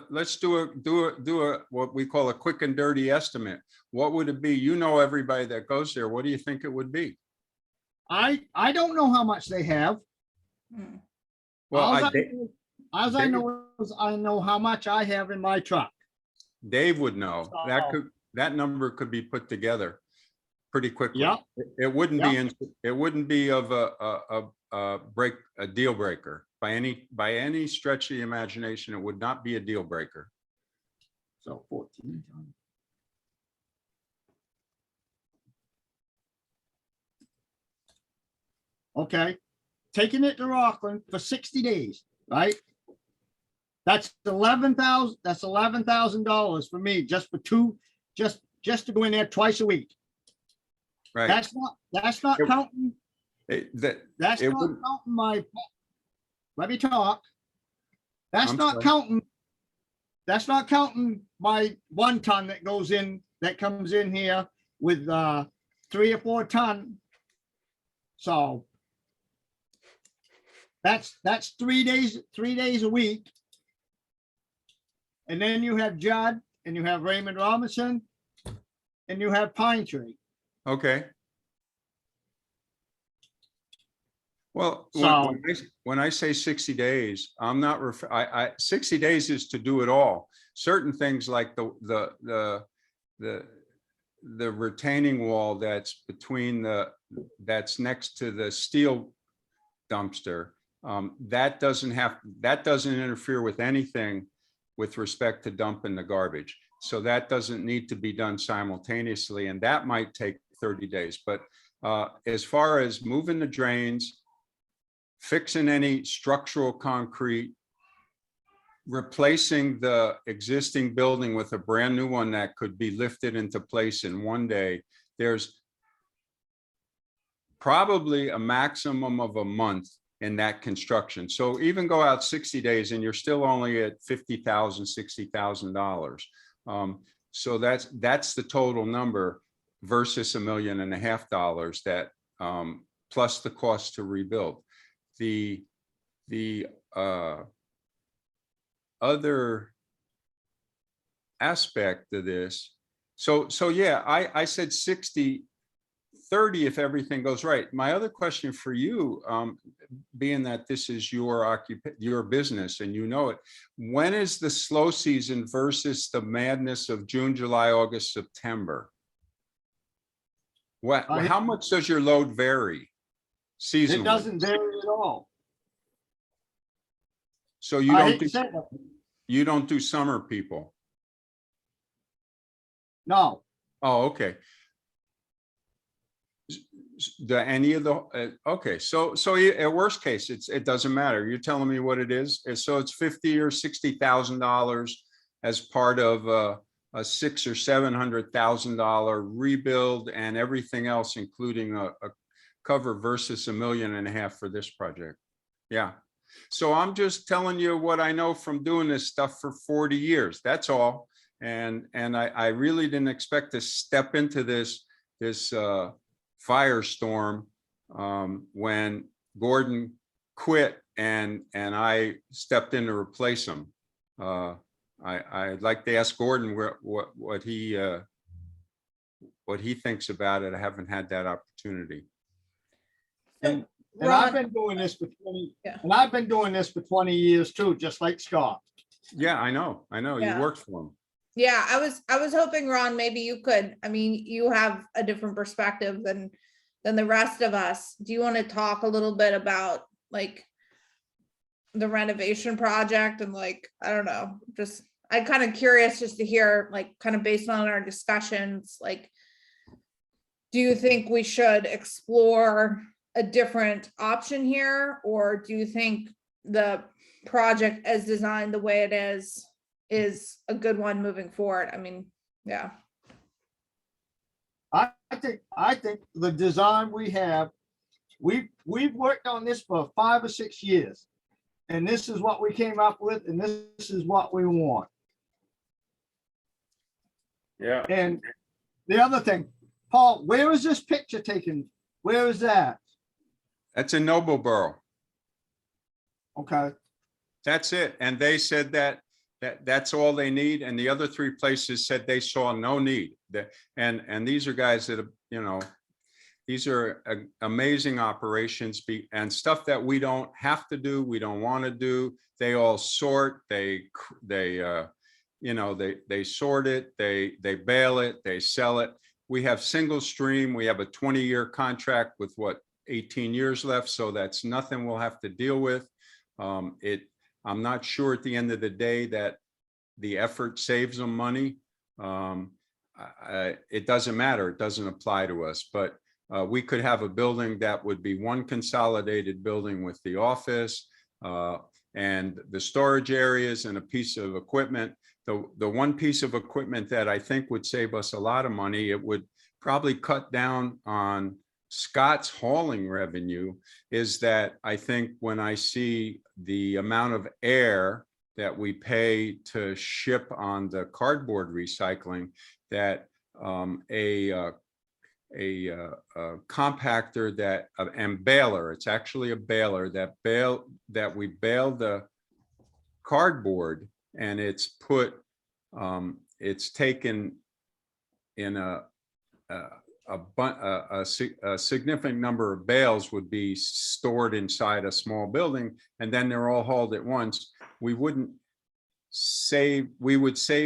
let's do a, what we call a quick and dirty estimate. What would it be? You know, everybody that goes there, what do you think it would be? I don't know how much they have. Hmm. Well, Alls I, I know is I know how much I have in my truck. Dave would know. So- That number could be put together pretty quickly. Yep. It wouldn't be, it wouldn't be of a deal breaker by any stretch of the imagination. It would not be a deal breaker. So 14 times. Okay, taking it to Rockland for 60 days, right? That's $11,000 for me, just for just to go in there twice a week. Right. That's not It- counting, that's it not wouldn't- counting let me talk. That's I'm not sorry. counting my 1 ton that goes in, that comes in here with 3 or 4 ton. So that's 3 days a week. And then you have Judd and you have Raymond Robinson and you have Pine Tree. Okay. Well, So- when I say 60 days, I'm not, 60 days is to do it all. Certain things like the retaining wall that's that's next to the steel dumpster, that doesn't interfere with anything with respect to dumping the garbage. So that doesn't need to be done simultaneously, and that might take 30 days. But as far as moving the drains, fixing any structural concrete, replacing the existing building with a brand new one that could be lifted into place in 1 day, there's probably a maximum of a month in that construction. So even go out 60 days and you're still only at $50,000, $60,000. So that's the total number versus $1.5 million that plus the cost to rebuild. The other aspect of this, so yeah, I said 60-30 if everything goes right. My other question for you, being that this is your business and you know it, when is the slow season versus the madness of June, July, August, September? How much does your load vary seasonally? It doesn't vary at all. So you I don't hate do, to say that. you don't do summer people? No, Oh, okay. Any of the, okay, so at worst case, it doesn't matter. You're telling me what it is. So it's $50,000 or $60,000 as part of a $600,000 or $700,000 rebuild and everything else, including a cover versus $1.5 million for this project. Yeah. So I'm just telling you what I know from doing this stuff for 40 years. That's all. And I really didn't expect to step into this firestorm when Gordon quit and I stepped in to replace him. I'd like to ask Gordon what he thinks about it. I haven't had that opportunity. and I've Ron, been doing this for 20, Yeah. and I've been doing this for 20 years too, just like Scott. Yeah, I know. You Yeah. worked for him. yeah, I was hoping, Ron, maybe you could, I mean, you have a different perspective than the rest of us. Do you want to talk a little bit about like the renovation project and like, I don't know, just, I'm kind of curious just to hear, like, kind of based on our discussions, like, do you think we should explore a different option here? Or do you think the project as designed the way it is a good one moving forward? I mean, yeah. I think the design we have, we've worked on this for 5 or 6 years. And this is what we came up with, and this is what we want. Yeah. And the other thing, Paul, where is this picture taken? Where is that? That's in Nobleboro. Okay, That's it. And they said that's all they need. And the other 3 places said they saw no need. And these are guys that, these are amazing operations and stuff that we don't have to do. We don't want to do. They all sort, they sort it, they bale it, they sell it. We have single stream. We have a 20-year contract with 18 years left. So that's nothing we'll have to deal with. I'm not sure at the end of the day that the effort saves them money. It doesn't matter. It doesn't apply to us, but we could have a building that would be one consolidated building with the office and the storage areas and a piece of equipment. The one piece of equipment that I think would save us a lot of money, it would probably cut down on Scott's hauling revenue, is that I think when I see the amount of air that we pay to ship on the cardboard recycling, that a compactor and baler, it's actually a baler that we bale the cardboard, and it's put it's taken in a significant number of bales would be stored inside a small building, and then they're all hauled at once. We would save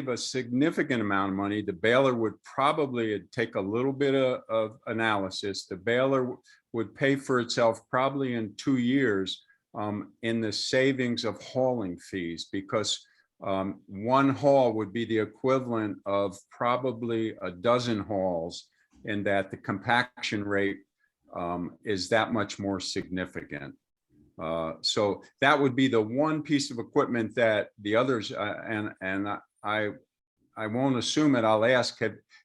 a significant amount of money. The baler would probably take a little bit of analysis. The baler would pay for itself probably in 2 years in the savings of hauling fees, because one haul would be the equivalent of probably a dozen hauls, in that the compaction rate is that much more significant. So that would be the one piece of equipment that the others, and I won't assume it, I'll ask,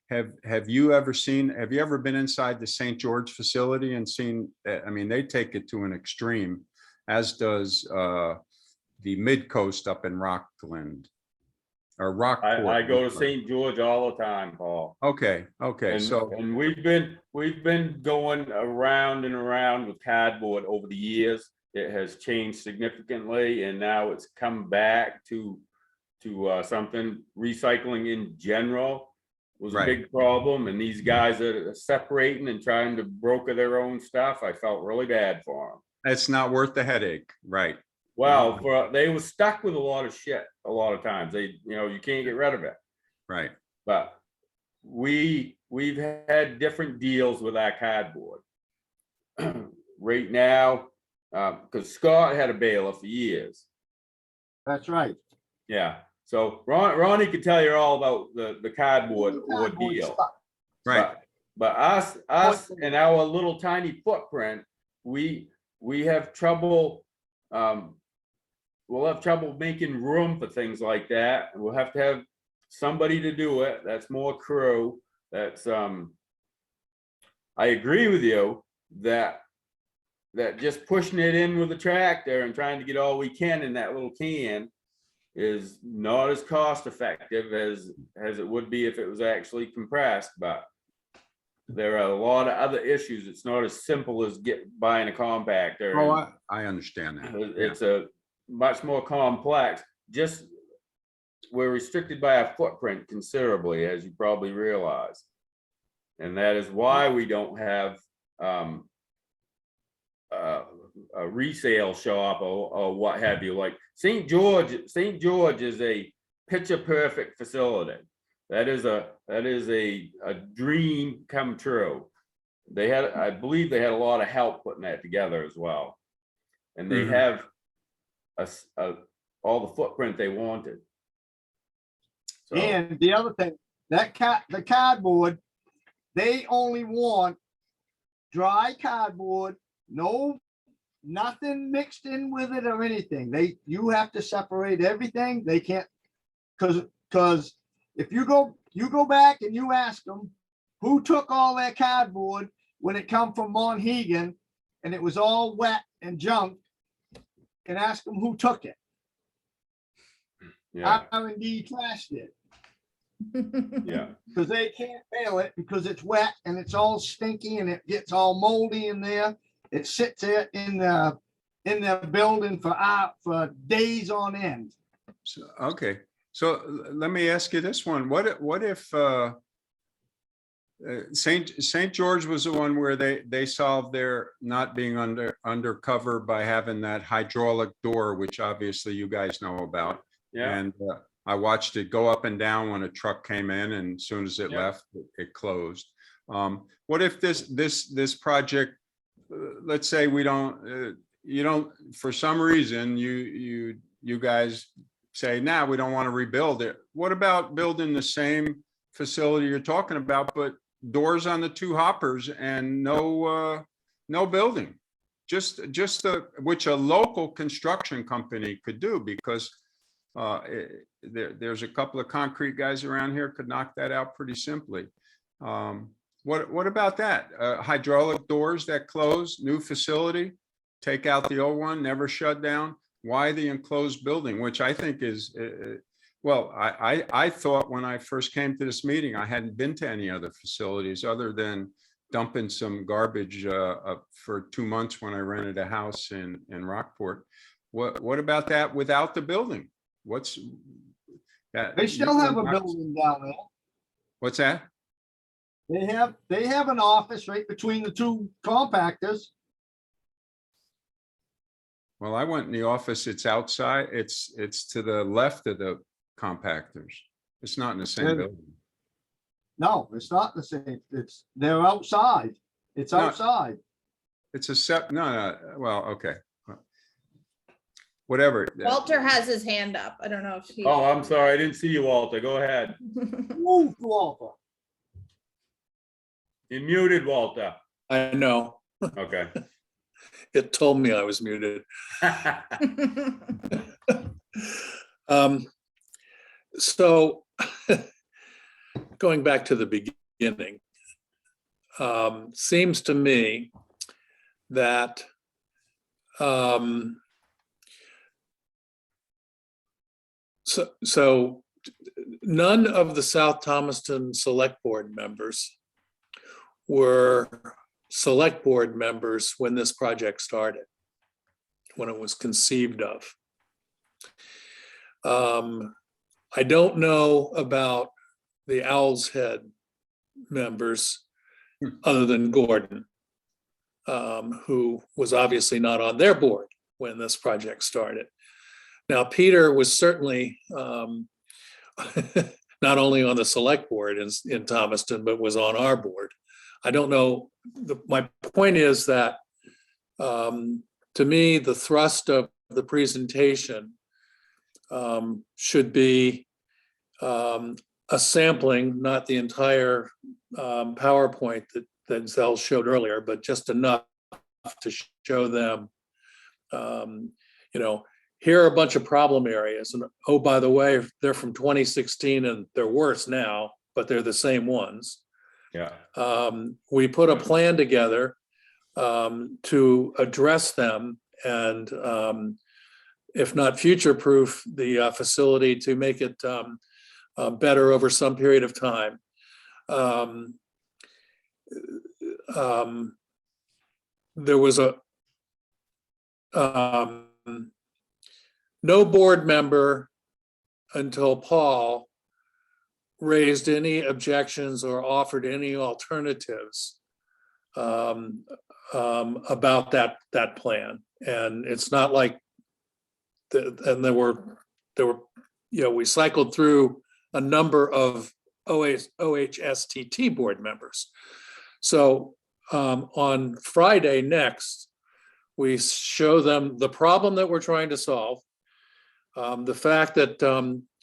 have you ever been inside the St. George facility and seen, I mean, they take it to an extreme. as does the Mid-Coast up in Rockland or Rockport. I go to St. George all the time, Paul. Okay, And, so, and we've been going around and around with cardboard over the years. It has changed significantly, and now it's come back to something. Recycling in general was a Right. big problem, and these guys are separating and trying to broker their own stuff. I felt really bad for them. it's not worth the headache, right? Well, they were stuck with a lot of shit a lot of times. You can't get rid of it. Right. But we've had different deals with our cardboard. Right now, because Scott had a baler for years. That's right. Yeah. So Ronnie could tell you all about the cardboard ordeal. stuff. Right. But us and our little tiny footprint, we have trouble. We'll have trouble making room for things like that, and we'll have to have somebody to do it. That's more crew. That's I agree with you that just pushing it in with a tractor and trying to get all we can in that little can is not as cost effective as it would be if it was actually compressed. But there are a lot of other issues. It's not as simple as buying a compactor. Oh, I understand that. Yeah. It's a much more complex. Just we're restricted by our footprint considerably, as you probably realize. And that is why we don't have a resale shop or what have you. Like St. George is a picture perfect facility. That is a dream come true. I believe they had a lot of help putting that together as well. And they have all the footprint they wanted. So, And the other thing, the cardboard, they only want dry cardboard, nothing mixed in with it or anything. You have to separate everything. They can't, because if you go back and you ask them who took all their cardboard when it come from Monhegan and it was all wet and junk, and ask them who took it. yeah, R&D trashed it. yeah. Because they can't bail it because it's wet and it's all stinky and it gets all moldy in there. It sits there in the building for days on end. So, okay, so let me ask you this one. What if St. George was the one where they solved their not being undercover by having that hydraulic door, which obviously you guys know about. Yeah. And I watched it go up and down when a truck came in, and as soon as it Yeah. left, it closed. What if this project, let's say we don't, you don't, for some reason, you guys say, nah, we don't want to rebuild it. What about building the same facility you're talking about, but doors on the two hoppers and no building? Just which a local construction company could do, because there's a couple of concrete guys around here could knock that out pretty simply. What about that? Hydraulic doors that close, new facility, take out the old one, never shut down. Why the enclosed building, which I think is, well, I thought when I first came to this meeting, I hadn't been to any other facilities other than dumping some garbage for 2 months when I rented a house in Rockport. What about that without the building? What's that? They still have a building down there. What's that? They have an office right between the two compactors. Well, I went in the office. It's outside. It's to the left of the compactors. It's not in the same Yeah. building. No, it's not the same. They're outside. It's No. outside. It's no. Well, okay. Whatever. Walter has his hand up. I don't know if he. Oh, I'm sorry. I didn't see you, Walter. Go ahead. Move, Walter. You're muted, Walter. I know. Okay. It told me I was muted. So going back to the beginning, seems to me that So none of the South Thomaston Select Board members were select board members when this project started, when it was conceived of. I don't know about the Owl's Head members other than Gordon, who was obviously not on their board when this project started. Now, Peter was certainly not only on the select board in Thomaston, but was on our board. I don't know. My point is that to me, the thrust of the presentation should be a sampling, not the entire PowerPoint that Zell showed earlier, but just enough to show them, here are a bunch of problem areas. And oh, by the way, they're from 2016 and they're worse now, but they're the same ones. Yeah. We put a plan together to address them and if not future-proof the facility, to make it better over some period of time. There was no board member until Paul raised any objections or offered any alternatives about that plan. And it's not like, and there were, we cycled through a number of OHSTT board members. So on Friday next, we show them the problem that we're trying to solve, the fact that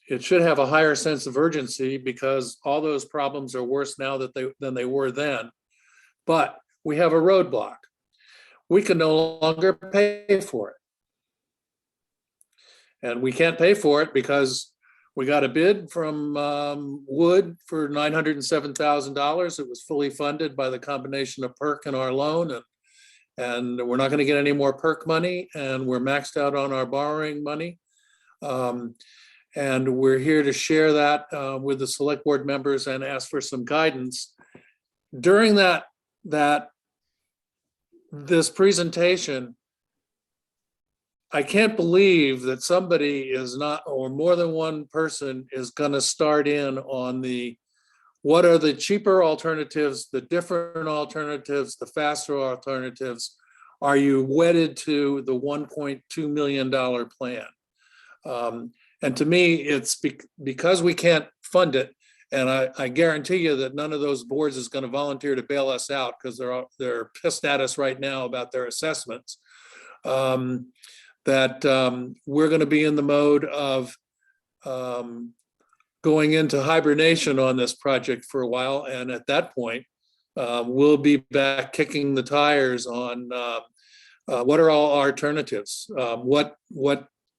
it should have a higher sense of urgency because all those problems are worse now than they were then. But we have a roadblock. We can no longer pay for it. And we can't pay for it because we got a bid from Wood for $907,000. It was fully funded by the combination of PERC and our loan. And we're not going to get any more PERC money. And we're maxed out on our borrowing money. And we're here to share that with the select board members and ask for some guidance. During this presentation, I can't believe that somebody is not, or more than one person is going to start in on what are the cheaper alternatives, the different alternatives, the faster alternatives. Are you wedded to the $1.2 million plan? And to me, it's because we can't fund it. And I guarantee you that none of those boards is going to volunteer to bail us out because they're pissed at us right now about their assessments. That we're going to be in the mode of going into hibernation on this project for a while. And at that point, we'll be back kicking the tires on what are all our alternatives?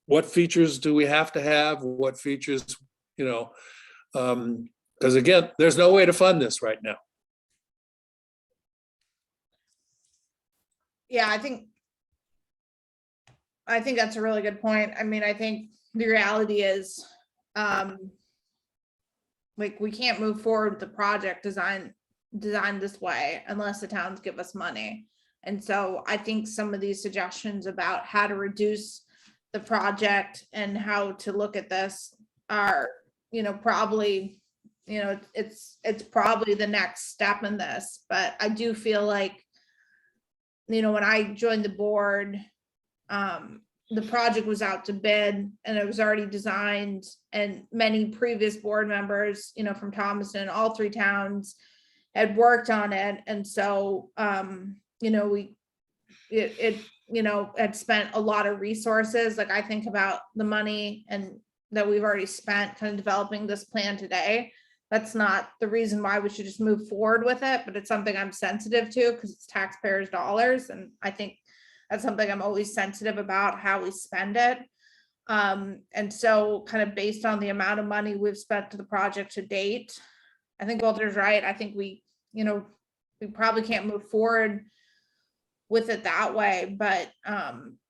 What features do we have to have? What features, because again, there's no way to fund this right now. Yeah, I think that's a really good point. I mean, I think the reality is, like, we can't move forward with the project designed this way unless the towns give us money. And so I think some of these suggestions about how to reduce the project and how to look at this are, probably, it's probably the next step in this. But I do feel like, when I joined the board, the project was out to bid and it was already designed, and many previous board members, from Thomaston, all three towns had worked on it. And so, had spent a lot of resources. Like, I think about the money and that we've already spent kind of developing this plan today. That's not the reason why we should just move forward with it, but it's something I'm sensitive to because it's taxpayers' dollars. And I think that's something I'm always sensitive about, how we spend it. And so kind of based on the amount of money we've spent to the project to date, I think Walter's right. I think we probably can't move forward with it that way, but,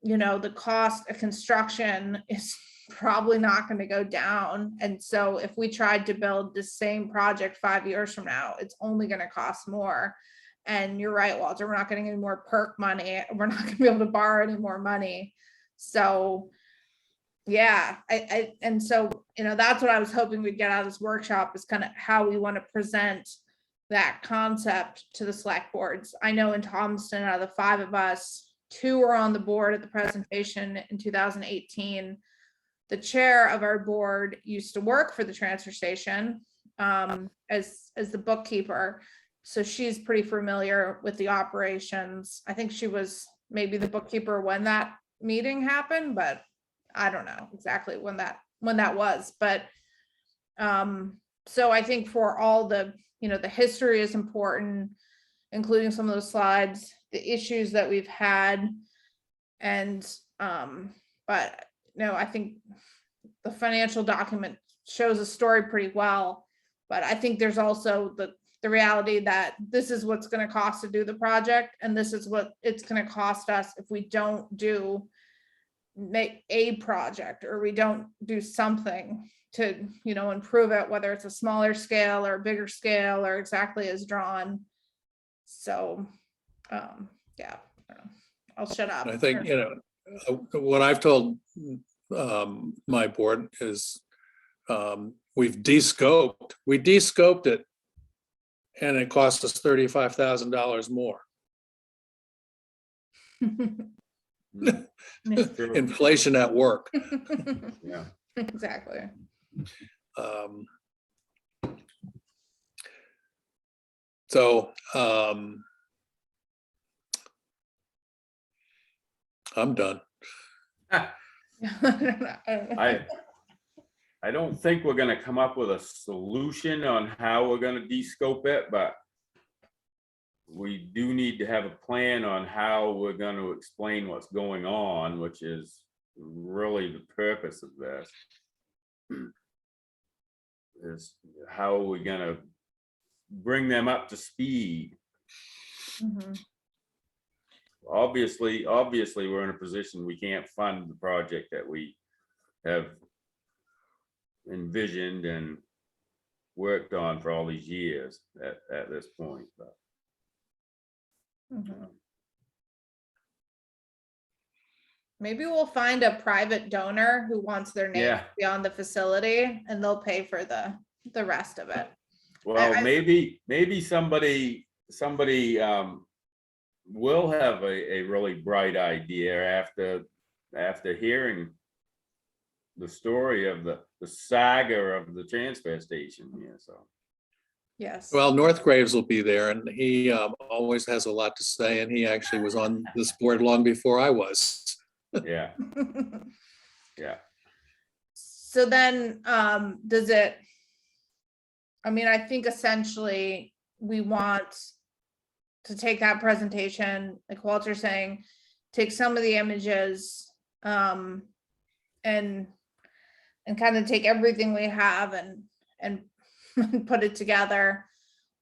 you know, the cost of construction is probably not going to go down. And so if we tried to build the same project 5 years from now, it's only going to cost more. And you're right, Walter, we're not getting any more perk money. We're not going to be able to borrow any more money. So yeah, and so, you know, that's what I was hoping we'd get out of this workshop, is kind of how we want to present that concept to the select boards. I know in Thomaston, out of the 5 of us, 2 were on the board at the presentation in 2018. The chair of our board used to work for the transfer station as the bookkeeper. So she's pretty familiar with the operations. I think she was maybe the bookkeeper when that meeting happened, but I don't know exactly when that was. But so I think for all the, you know, the history is important, including some of those slides, the issues that we've had. And but no, I think the financial document shows a story pretty well. But I think there's also the reality that this is what's going to cost to do the project, and this is what it's going to cost us if we don't make a project, or we don't do something to, you know, improve it, whether it's a smaller scale or a bigger scale or exactly as drawn. So yeah, I don't know. I'll shut up. I think, you know, what I've told my board is we de-scoped it, and it cost us $35,000 more. True. Inflation at work. Yeah. Exactly. So I'm done. I don't think we're gonna come up with a solution on how we're gonna de-scope it, but we do need to have a plan on how we're gonna explain what's going on, which is really the purpose of this. Is how are we gonna bring them up to speed? Mhm. Obviously, we're in a position we can't fund the project that we have envisioned and worked on for all these years at this point, but Mhm. Maybe we'll find a private donor who wants their name Yeah. to be on the facility, and they'll pay for the rest of it. well, I- maybe somebody will have a really bright idea after hearing the story of the saga of the transfer station here, so. Yes. Well, North Graves will be there, and he always has a lot to say, and he actually was on this board long before I was. Yeah, yeah. So then, does it, I mean, I think essentially we want to take that presentation, like Walter's saying, take some of the images, and kind of take everything we have and put it together,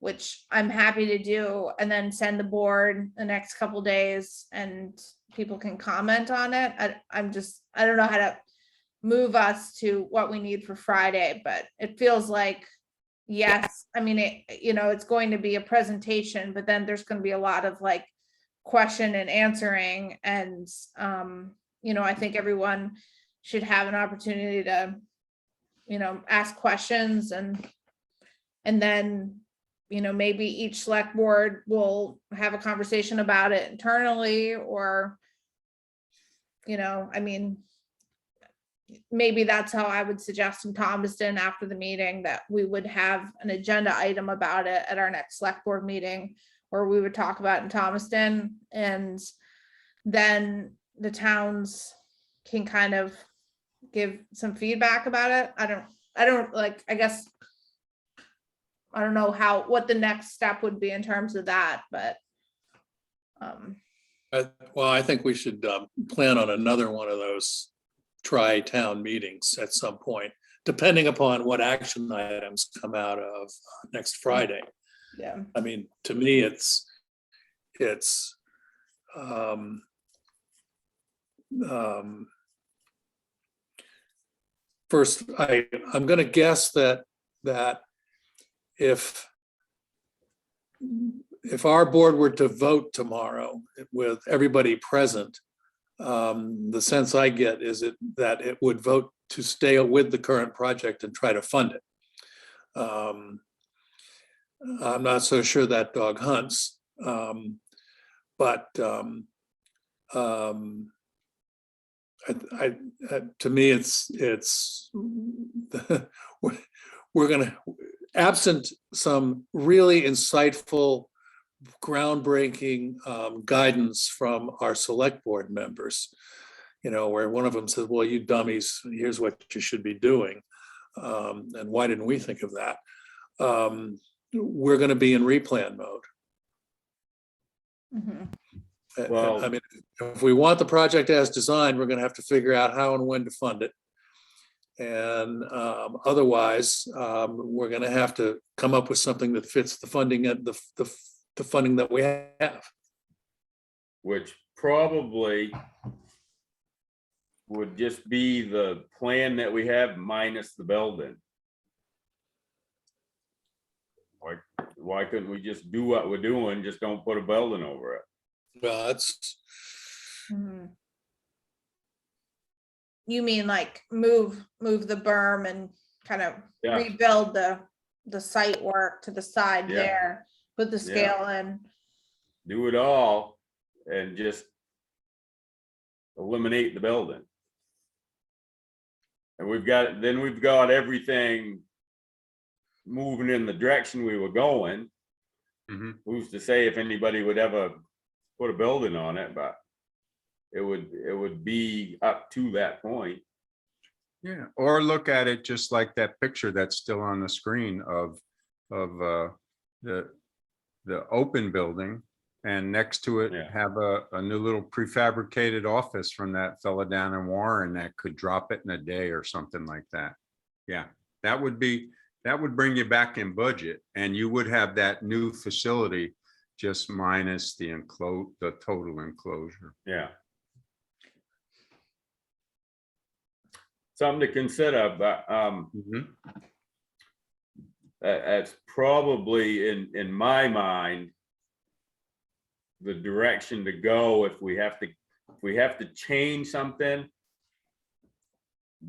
which I'm happy to do, and then send the board the next couple days, and people can comment on it. I don't know how to move us to what we need for Friday, but it feels like, yes, I mean, it's going to be a presentation, but then there's going to be a lot of like question and answering. And, I think everyone should have an opportunity to, ask questions, and then, maybe each select board will have a conversation about it internally, or, I mean, maybe that's how I would suggest in Thomaston after the meeting, that we would have an agenda item about it at our next select board meeting, where we would talk about it in Thomaston, and then the towns can kind of give some feedback about it. I don't like, I guess, I don't know what the next step would be in terms of that, but Well, I think we should plan on another one of those tri-town meetings at some point, depending upon what action items come out of next Friday. yeah. I mean, to me, it's um, first, I'm gonna guess that if our board were to vote tomorrow with everybody present, the sense I get is that it would vote to stay with the current project and try to fund it. I'm not so sure that dog hunts, but to me, it's we're gonna, absent some really insightful, groundbreaking guidance from our select board members, where one of them says, well, you dummies, here's what you should be doing. And why didn't we think of that? We're going to be in replan mode. Mhm. Well- I mean, if we want the project as designed, we're going to have to figure out how and when to fund it. And otherwise, we're going to have to come up with something that fits the funding and the funding that we have. Which probably would just be the plan that we have minus the building. Why couldn't we just do what we're doing, just don't put a building over it? Well, that's, Mhm. You mean like move the berm and kind of Yeah. rebuild the site work to the side Yeah. there, put the Yeah. scale in. Do it all and just eliminate the building. And we've got everything moving in the direction we were going. Mhm. Who's to say if anybody would ever put a building on it, but it would be up to that point. Yeah, or look at it just like that picture that's still on the screen of the open building, and next to it Yeah. have a new little prefabricated office from that fella down in Warren that could drop it in a day or something like that. Yeah, that would bring you back in budget, and you would have that new facility just minus the total enclosure. Yeah. Something to consider, but Mhm. that's probably in my mind the direction to go if we have to change something.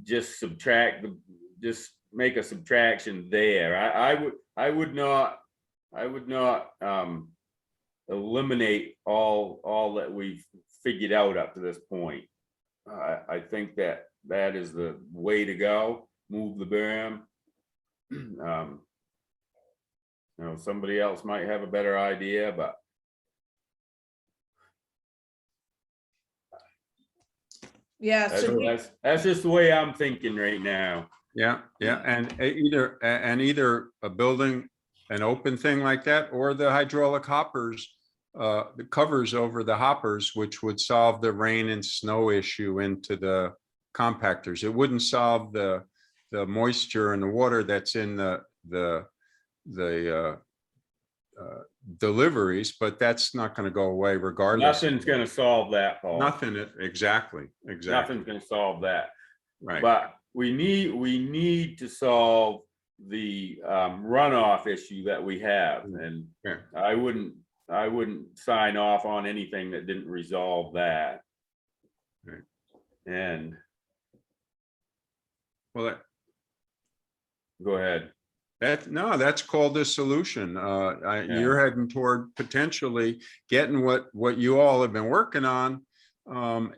Just make a subtraction there. I would not eliminate all that we've figured out up to this point. I think that is the way to go. Move the berm. Somebody else might have a better idea, but Yeah, so that's just the way I'm thinking right now. Yeah, and either a building, an open thing like that, or the hydraulic hoppers, the covers over the hoppers, which would solve the rain and snow issue into the compactors. It wouldn't solve the moisture and the water that's in the deliveries, but that's not going to go away regardless. Nothing's gonna solve that, Paul. Nothing, exactly. Nothing's gonna solve that. Right. But we need to solve the runoff issue that we have, and Yeah. I wouldn't sign off on anything that didn't resolve that. Right. And Well, go ahead. that's called a solution. You're heading toward potentially getting what you all have been working on,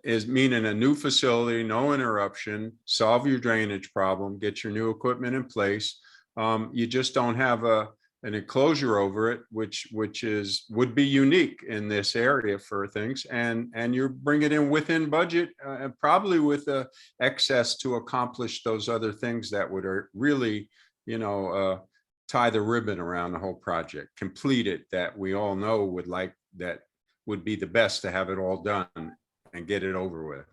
is meaning a new facility, no interruption, solve your drainage problem, get your new equipment in place. You just don't have an enclosure over it, which would be unique in this area for things, and you're bringing it in within budget, and probably with the excess to accomplish those other things that would really, tie the ribbon around the whole project, complete it, that we all know that would be the best to have it all done and get it over with.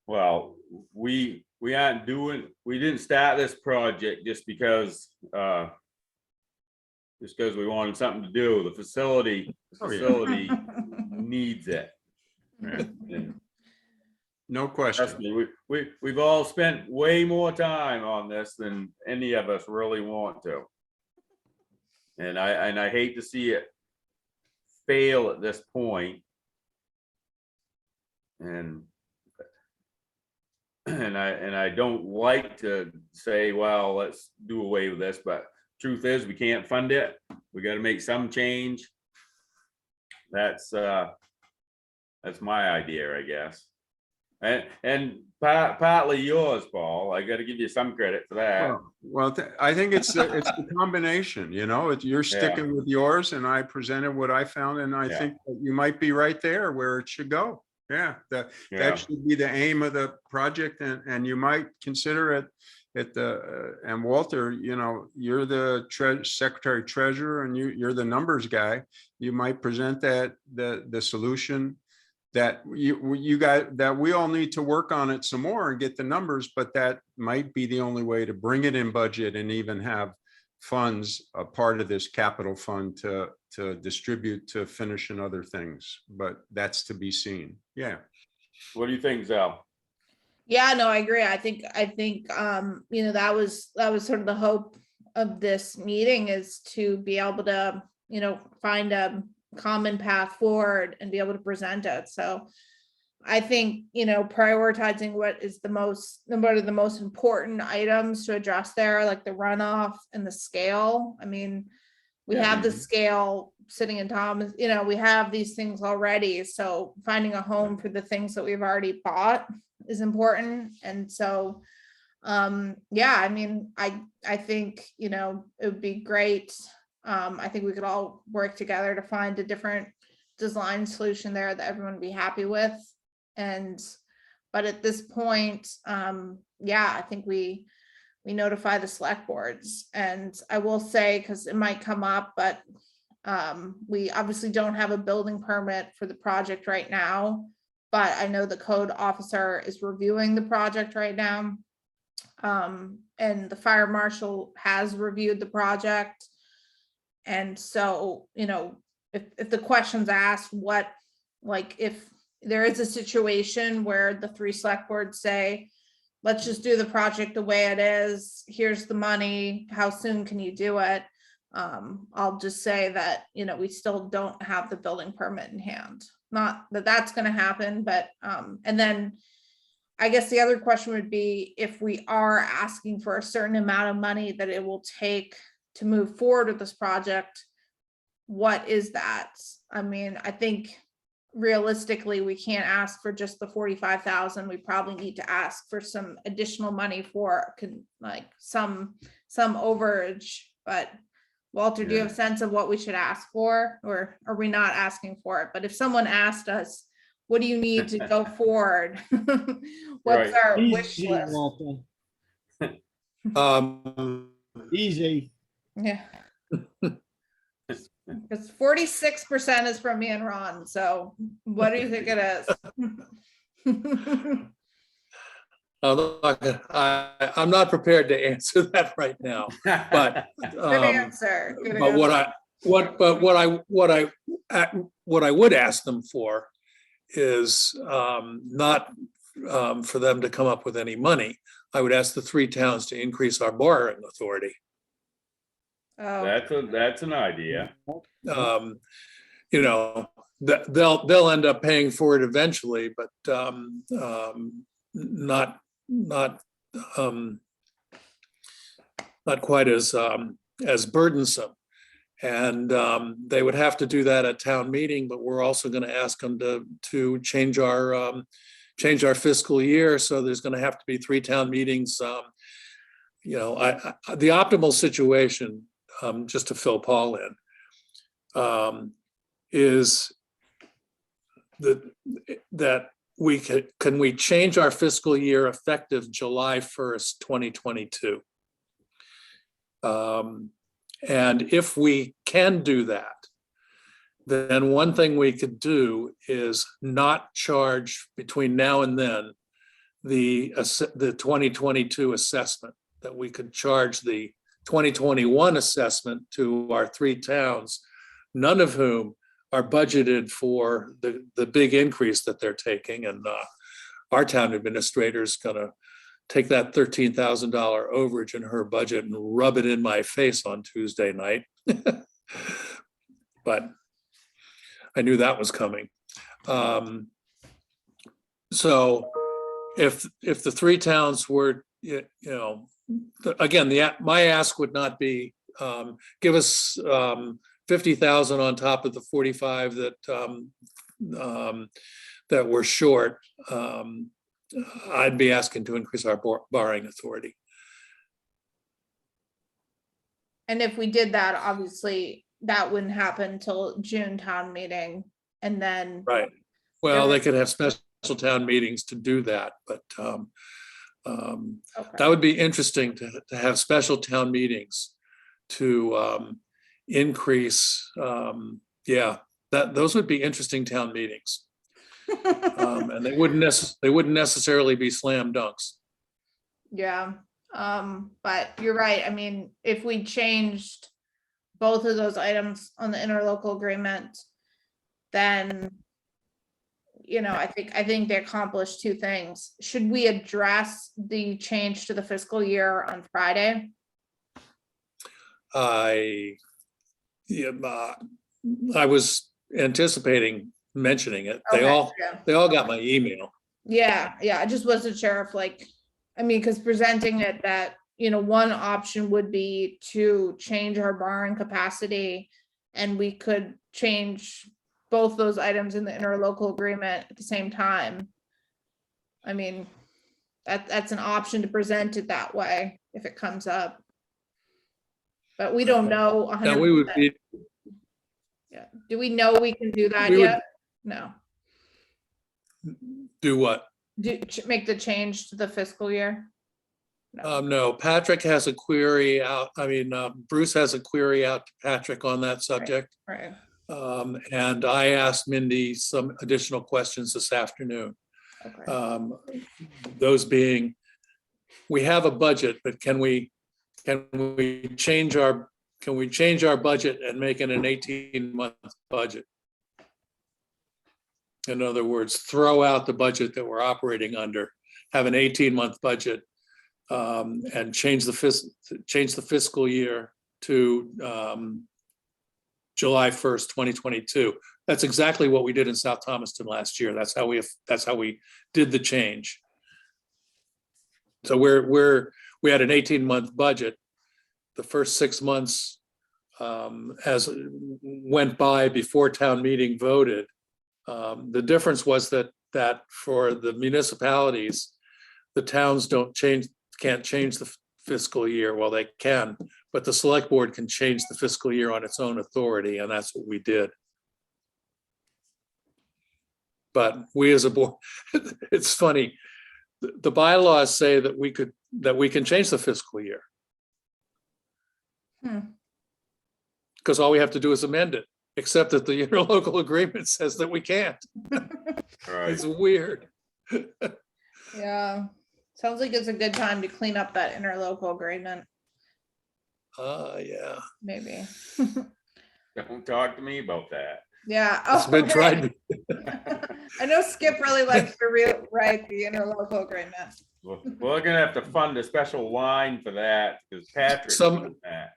Well, we didn't start this project just because just because we wanted something to do. The facility Oh, yeah. needs it. Yeah. And No trust question. me, we've all spent way more time on this than any of us really want to. And I hate to see it fail at this point. And I don't like to say, well, let's do away with this, but truth is we can't fund it. We got to make some change. That's my idea, I guess. And partly yours, Paul. I got to give you some credit for that. I think it's the combination, you know, you're sticking with yours and I presented what I found and I think that you might be right there where it should go. Yeah, that should be the aim of the project and you might consider it at the, and Walter, you know, you're the secretary treasurer and you're the numbers guy. You might present that, the solution that you got, that we all need to work on it some more and get the numbers, but that might be the only way to bring it in budget and even have funds, a part of this capital fund to distribute to finishing other things, but that's to be seen. Yeah. What do you think, Zal? Yeah, no, I agree. I think, you know, that was sort of the hope of this meeting, is to be able to, you know, find a common path forward and be able to present it. So I think, you know, prioritizing what are the most important items to address there, like the runoff and the scale. I mean, we have the scale sitting in Thomas, you know, we have these things already. So finding a home for the things that we've already bought is important. And so, yeah, I mean, I think, you know, it would be great. I think we could all work together to find a different design solution there that everyone would be happy with. But at this point, yeah, I think we notify the select boards. And I will say, because it might come up, but we obviously don't have a building permit for the project right now, but I know the code officer is reviewing the project right now. And the fire marshal has reviewed the project. And so, you know, if the question's asked, if there is a situation where the 3 select boards say, let's just do the project the way it is, here's the money, how soon can you do it? I'll just say that, you know, we still don't have the building permit in hand. Not that that's going to happen, but, and then I guess the other question would be, if we are asking for a certain amount of money that it will take to move forward with this project, what is that? I mean, I think realistically, we can't ask for just the 45,000. We probably need to ask for some additional money for like some overage. But Walter, do you have a sense of what we should ask for, or are we not asking for it? But if someone asked us, what do you need to go forward? What's our wish Easy, list? Walter. Um, Easy. Yeah. Because 46% is from me and Ron. So what do you think it is? I'm not prepared to answer that right now, but Good answer. Good but answer. what I would ask them for is not for them to come up with any money. I would ask the 3 towns to increase our borrowing authority. Oh, That's an idea. You know, they'll end up paying for it eventually, but not quite as burdensome. And they would have to do that at town meeting, but we're also going to ask them to change our fiscal year. So there's going to have to be 3 town meetings. You know, the optimal situation, just to fill Paul in, is that we can we change our fiscal year effective July 1st, 2022. And if we can do that, then one thing we could do is not charge between now and then the 2022 assessment, that we could charge the 2021 assessment to our 3 towns, none of whom are budgeted for the big increase that they're taking. And our town administrator is going to take that $13,000 overage in her budget and rub it in my face on Tuesday night. But I knew that was coming. So if the 3 towns were, again, my ask would not be give us 50,000 on top of the 45 that we're short. I'd be asking to increase our borrowing authority. And if we did that, obviously that wouldn't happen till June town meeting, and then. Right. Well, they could have special town meetings to do that, but that would be interesting to have special town meetings to increase. Those would be interesting town meetings. And they wouldn't necessarily be slam dunks. Yeah, but you're right. I mean, if we changed both of those items on the interlocal agreement, then, I think they accomplished 2 things. Should we address the change to the fiscal year on Friday? I was anticipating mentioning it. They all got my email. Yeah, I just wasn't sure if because presenting it that, one option would be to change our borrowing capacity, and we could change both those items in the interlocal agreement at the same time. I mean, that's an option to present it that way if it comes up. But we don't know 100%. Now we would be. Yeah. Do we know we can do that We would- yet? No. Do what? Make the change to the fiscal year? No, Patrick has a query out. Bruce has a query out to Patrick on that subject. Right. And I asked Mindy some additional questions this afternoon. Okay. Those being, we have a budget, but can we change our budget and make it an 18-month budget? In other words, throw out the budget that we're operating under, have an 18-month budget, and change the fiscal year to July 1st, 2022. That's exactly what we did in South Thomaston last year. That's how we did the change. So we had an 18-month budget. The first 6 months as went by before town meeting voted. The difference was that for the municipalities, the towns can't change the fiscal year. Well, they can, but the select board can change the fiscal year on its own authority, and that's what we did. But we as a board, it's funny, the bylaws say that we can change the fiscal year. Because all we have to do is amend it, except that the interlocal agreement says that we can't. Right. It's weird. Yeah. Sounds like it's a good time to clean up that interlocal agreement, Yeah. maybe. Don't talk to me about that. Yeah. It's been okay. tried. I know Skip really likes to rewrite the interlocal agreement. We're gonna have to fund a special line for that, because Patrick's doing that.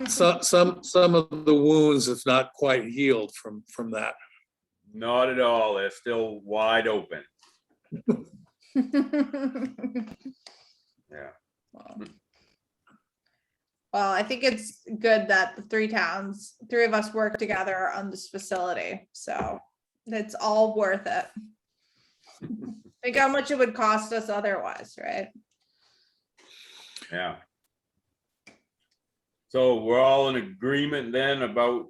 Some of the wounds have not quite healed from that. Not at all. They're still wide open. Yeah. Well, I think it's good that the 3 of us work together on this facility. So it's all worth it. Think how much it would cost us otherwise, right? Yeah. So we're all in agreement then about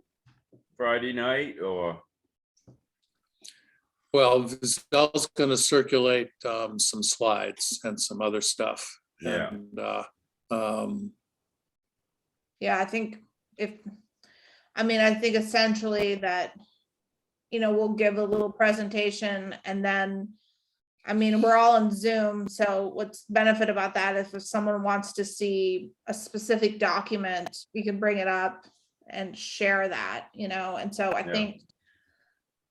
Friday night, or? Well, Vizel's going to circulate some slides and some other stuff. Yeah. And Yeah, I think I think essentially that, we'll give a little presentation, and then I mean, we're all on Zoom, so what's the benefit about that is if someone wants to see a specific document, we can bring it up and share that, and so I Yeah. think,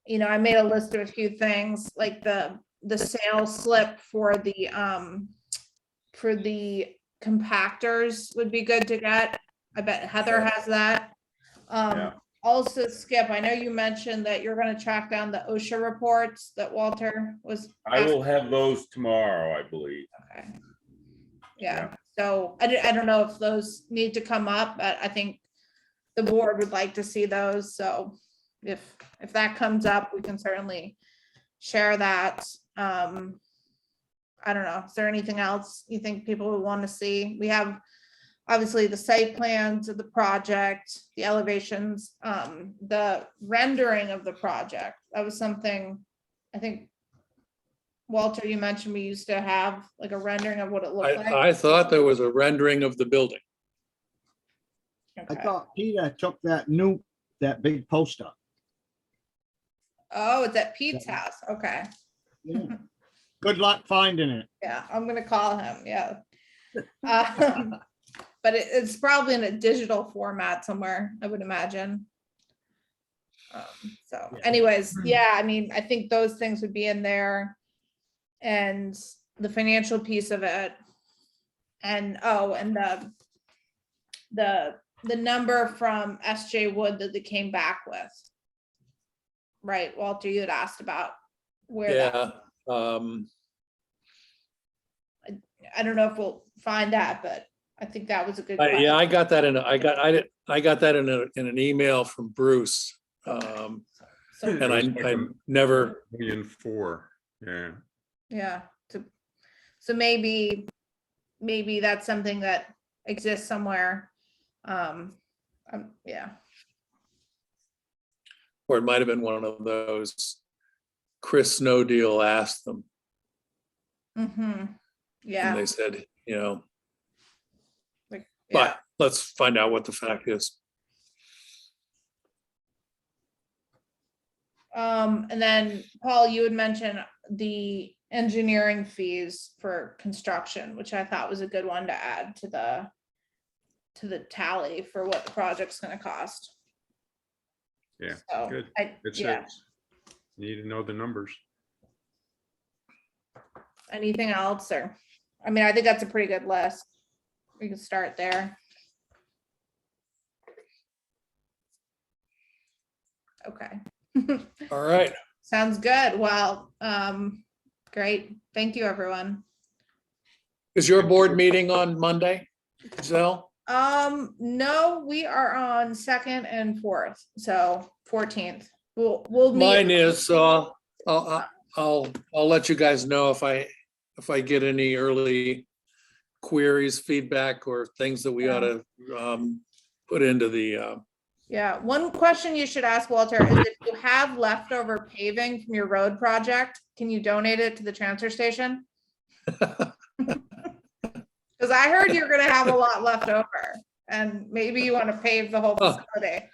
I made a list of a few things, like the sales slip for the compactors would be good to get. I bet Heather has that. Yeah. Also, Skip, I know you mentioned that you're gonna track down the OSHA reports that Walter was. I will have those tomorrow, I believe. Okay. Yeah, so I don't know if those need to come up, but I think the board would like to see those, so if that comes up, we can certainly share that. I don't know, is there anything else you think people would want to see? We have obviously the site plans of the project, the elevations, the rendering of the project. That was something, I think, Walter, you mentioned we used to have like a rendering of what it looked like. I thought there was a rendering of the building. I Okay. thought Peter took that big poster. Oh, it's at Pete's house. Okay. Yeah. Good luck finding it. Yeah, I'm gonna call him. Yeah. But it's probably in a digital format somewhere, I would imagine. So Yeah. anyways, yeah, I mean, I think those things would be in there. And the financial piece of it. And, and the number from SJ Wood that they came back with. Right, Walter, you had asked about where that, Yeah, I don't know if we'll find that, but I think that was a good. yeah, I question. got that I got that in an email from Bruce. So, And It was I like a never, 1,400,000, yeah. yeah, so maybe that's something that exists somewhere. Yeah, or it might have been one of those Chris Snow Deal asked them, and yeah, they said, like, yeah, but let's find out what the fact is. and then Paul, you had mentioned the engineering fees for construction, which I thought was a good one to add to the tally for what the project's gonna cost. Yeah, So, good. yeah, Need to know the numbers. anything else, or, I mean, I think that's a pretty good list. We can start there. Okay. All right. Sounds good. Well, great. Thank you, everyone. Is your board meeting on Monday, Giselle? No, we are on 2nd and 4th, so 14th. We'll meet. Mine is, so I'll let you guys know if I get any early queries, feedback, or things that we ought to put into the, Yeah, one question you should ask Walter is if you have leftover paving from your road project, can you donate it to the transfer station? Because I heard you're gonna have a lot left over, and maybe you want to pave the whole facility.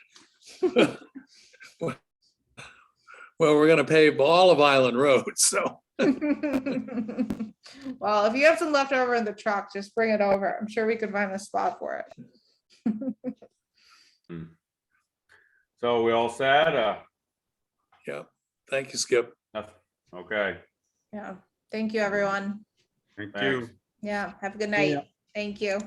well, we're gonna pave all of Island Road, so. Well, if you have some left over in the truck, just bring it over. I'm sure we could find a spot for it. So we all set? Yeah, thank you, Skip. Okay, Yeah, thank you, everyone. Thank thanks. you. Yeah, have a good See night. ya. Thank you.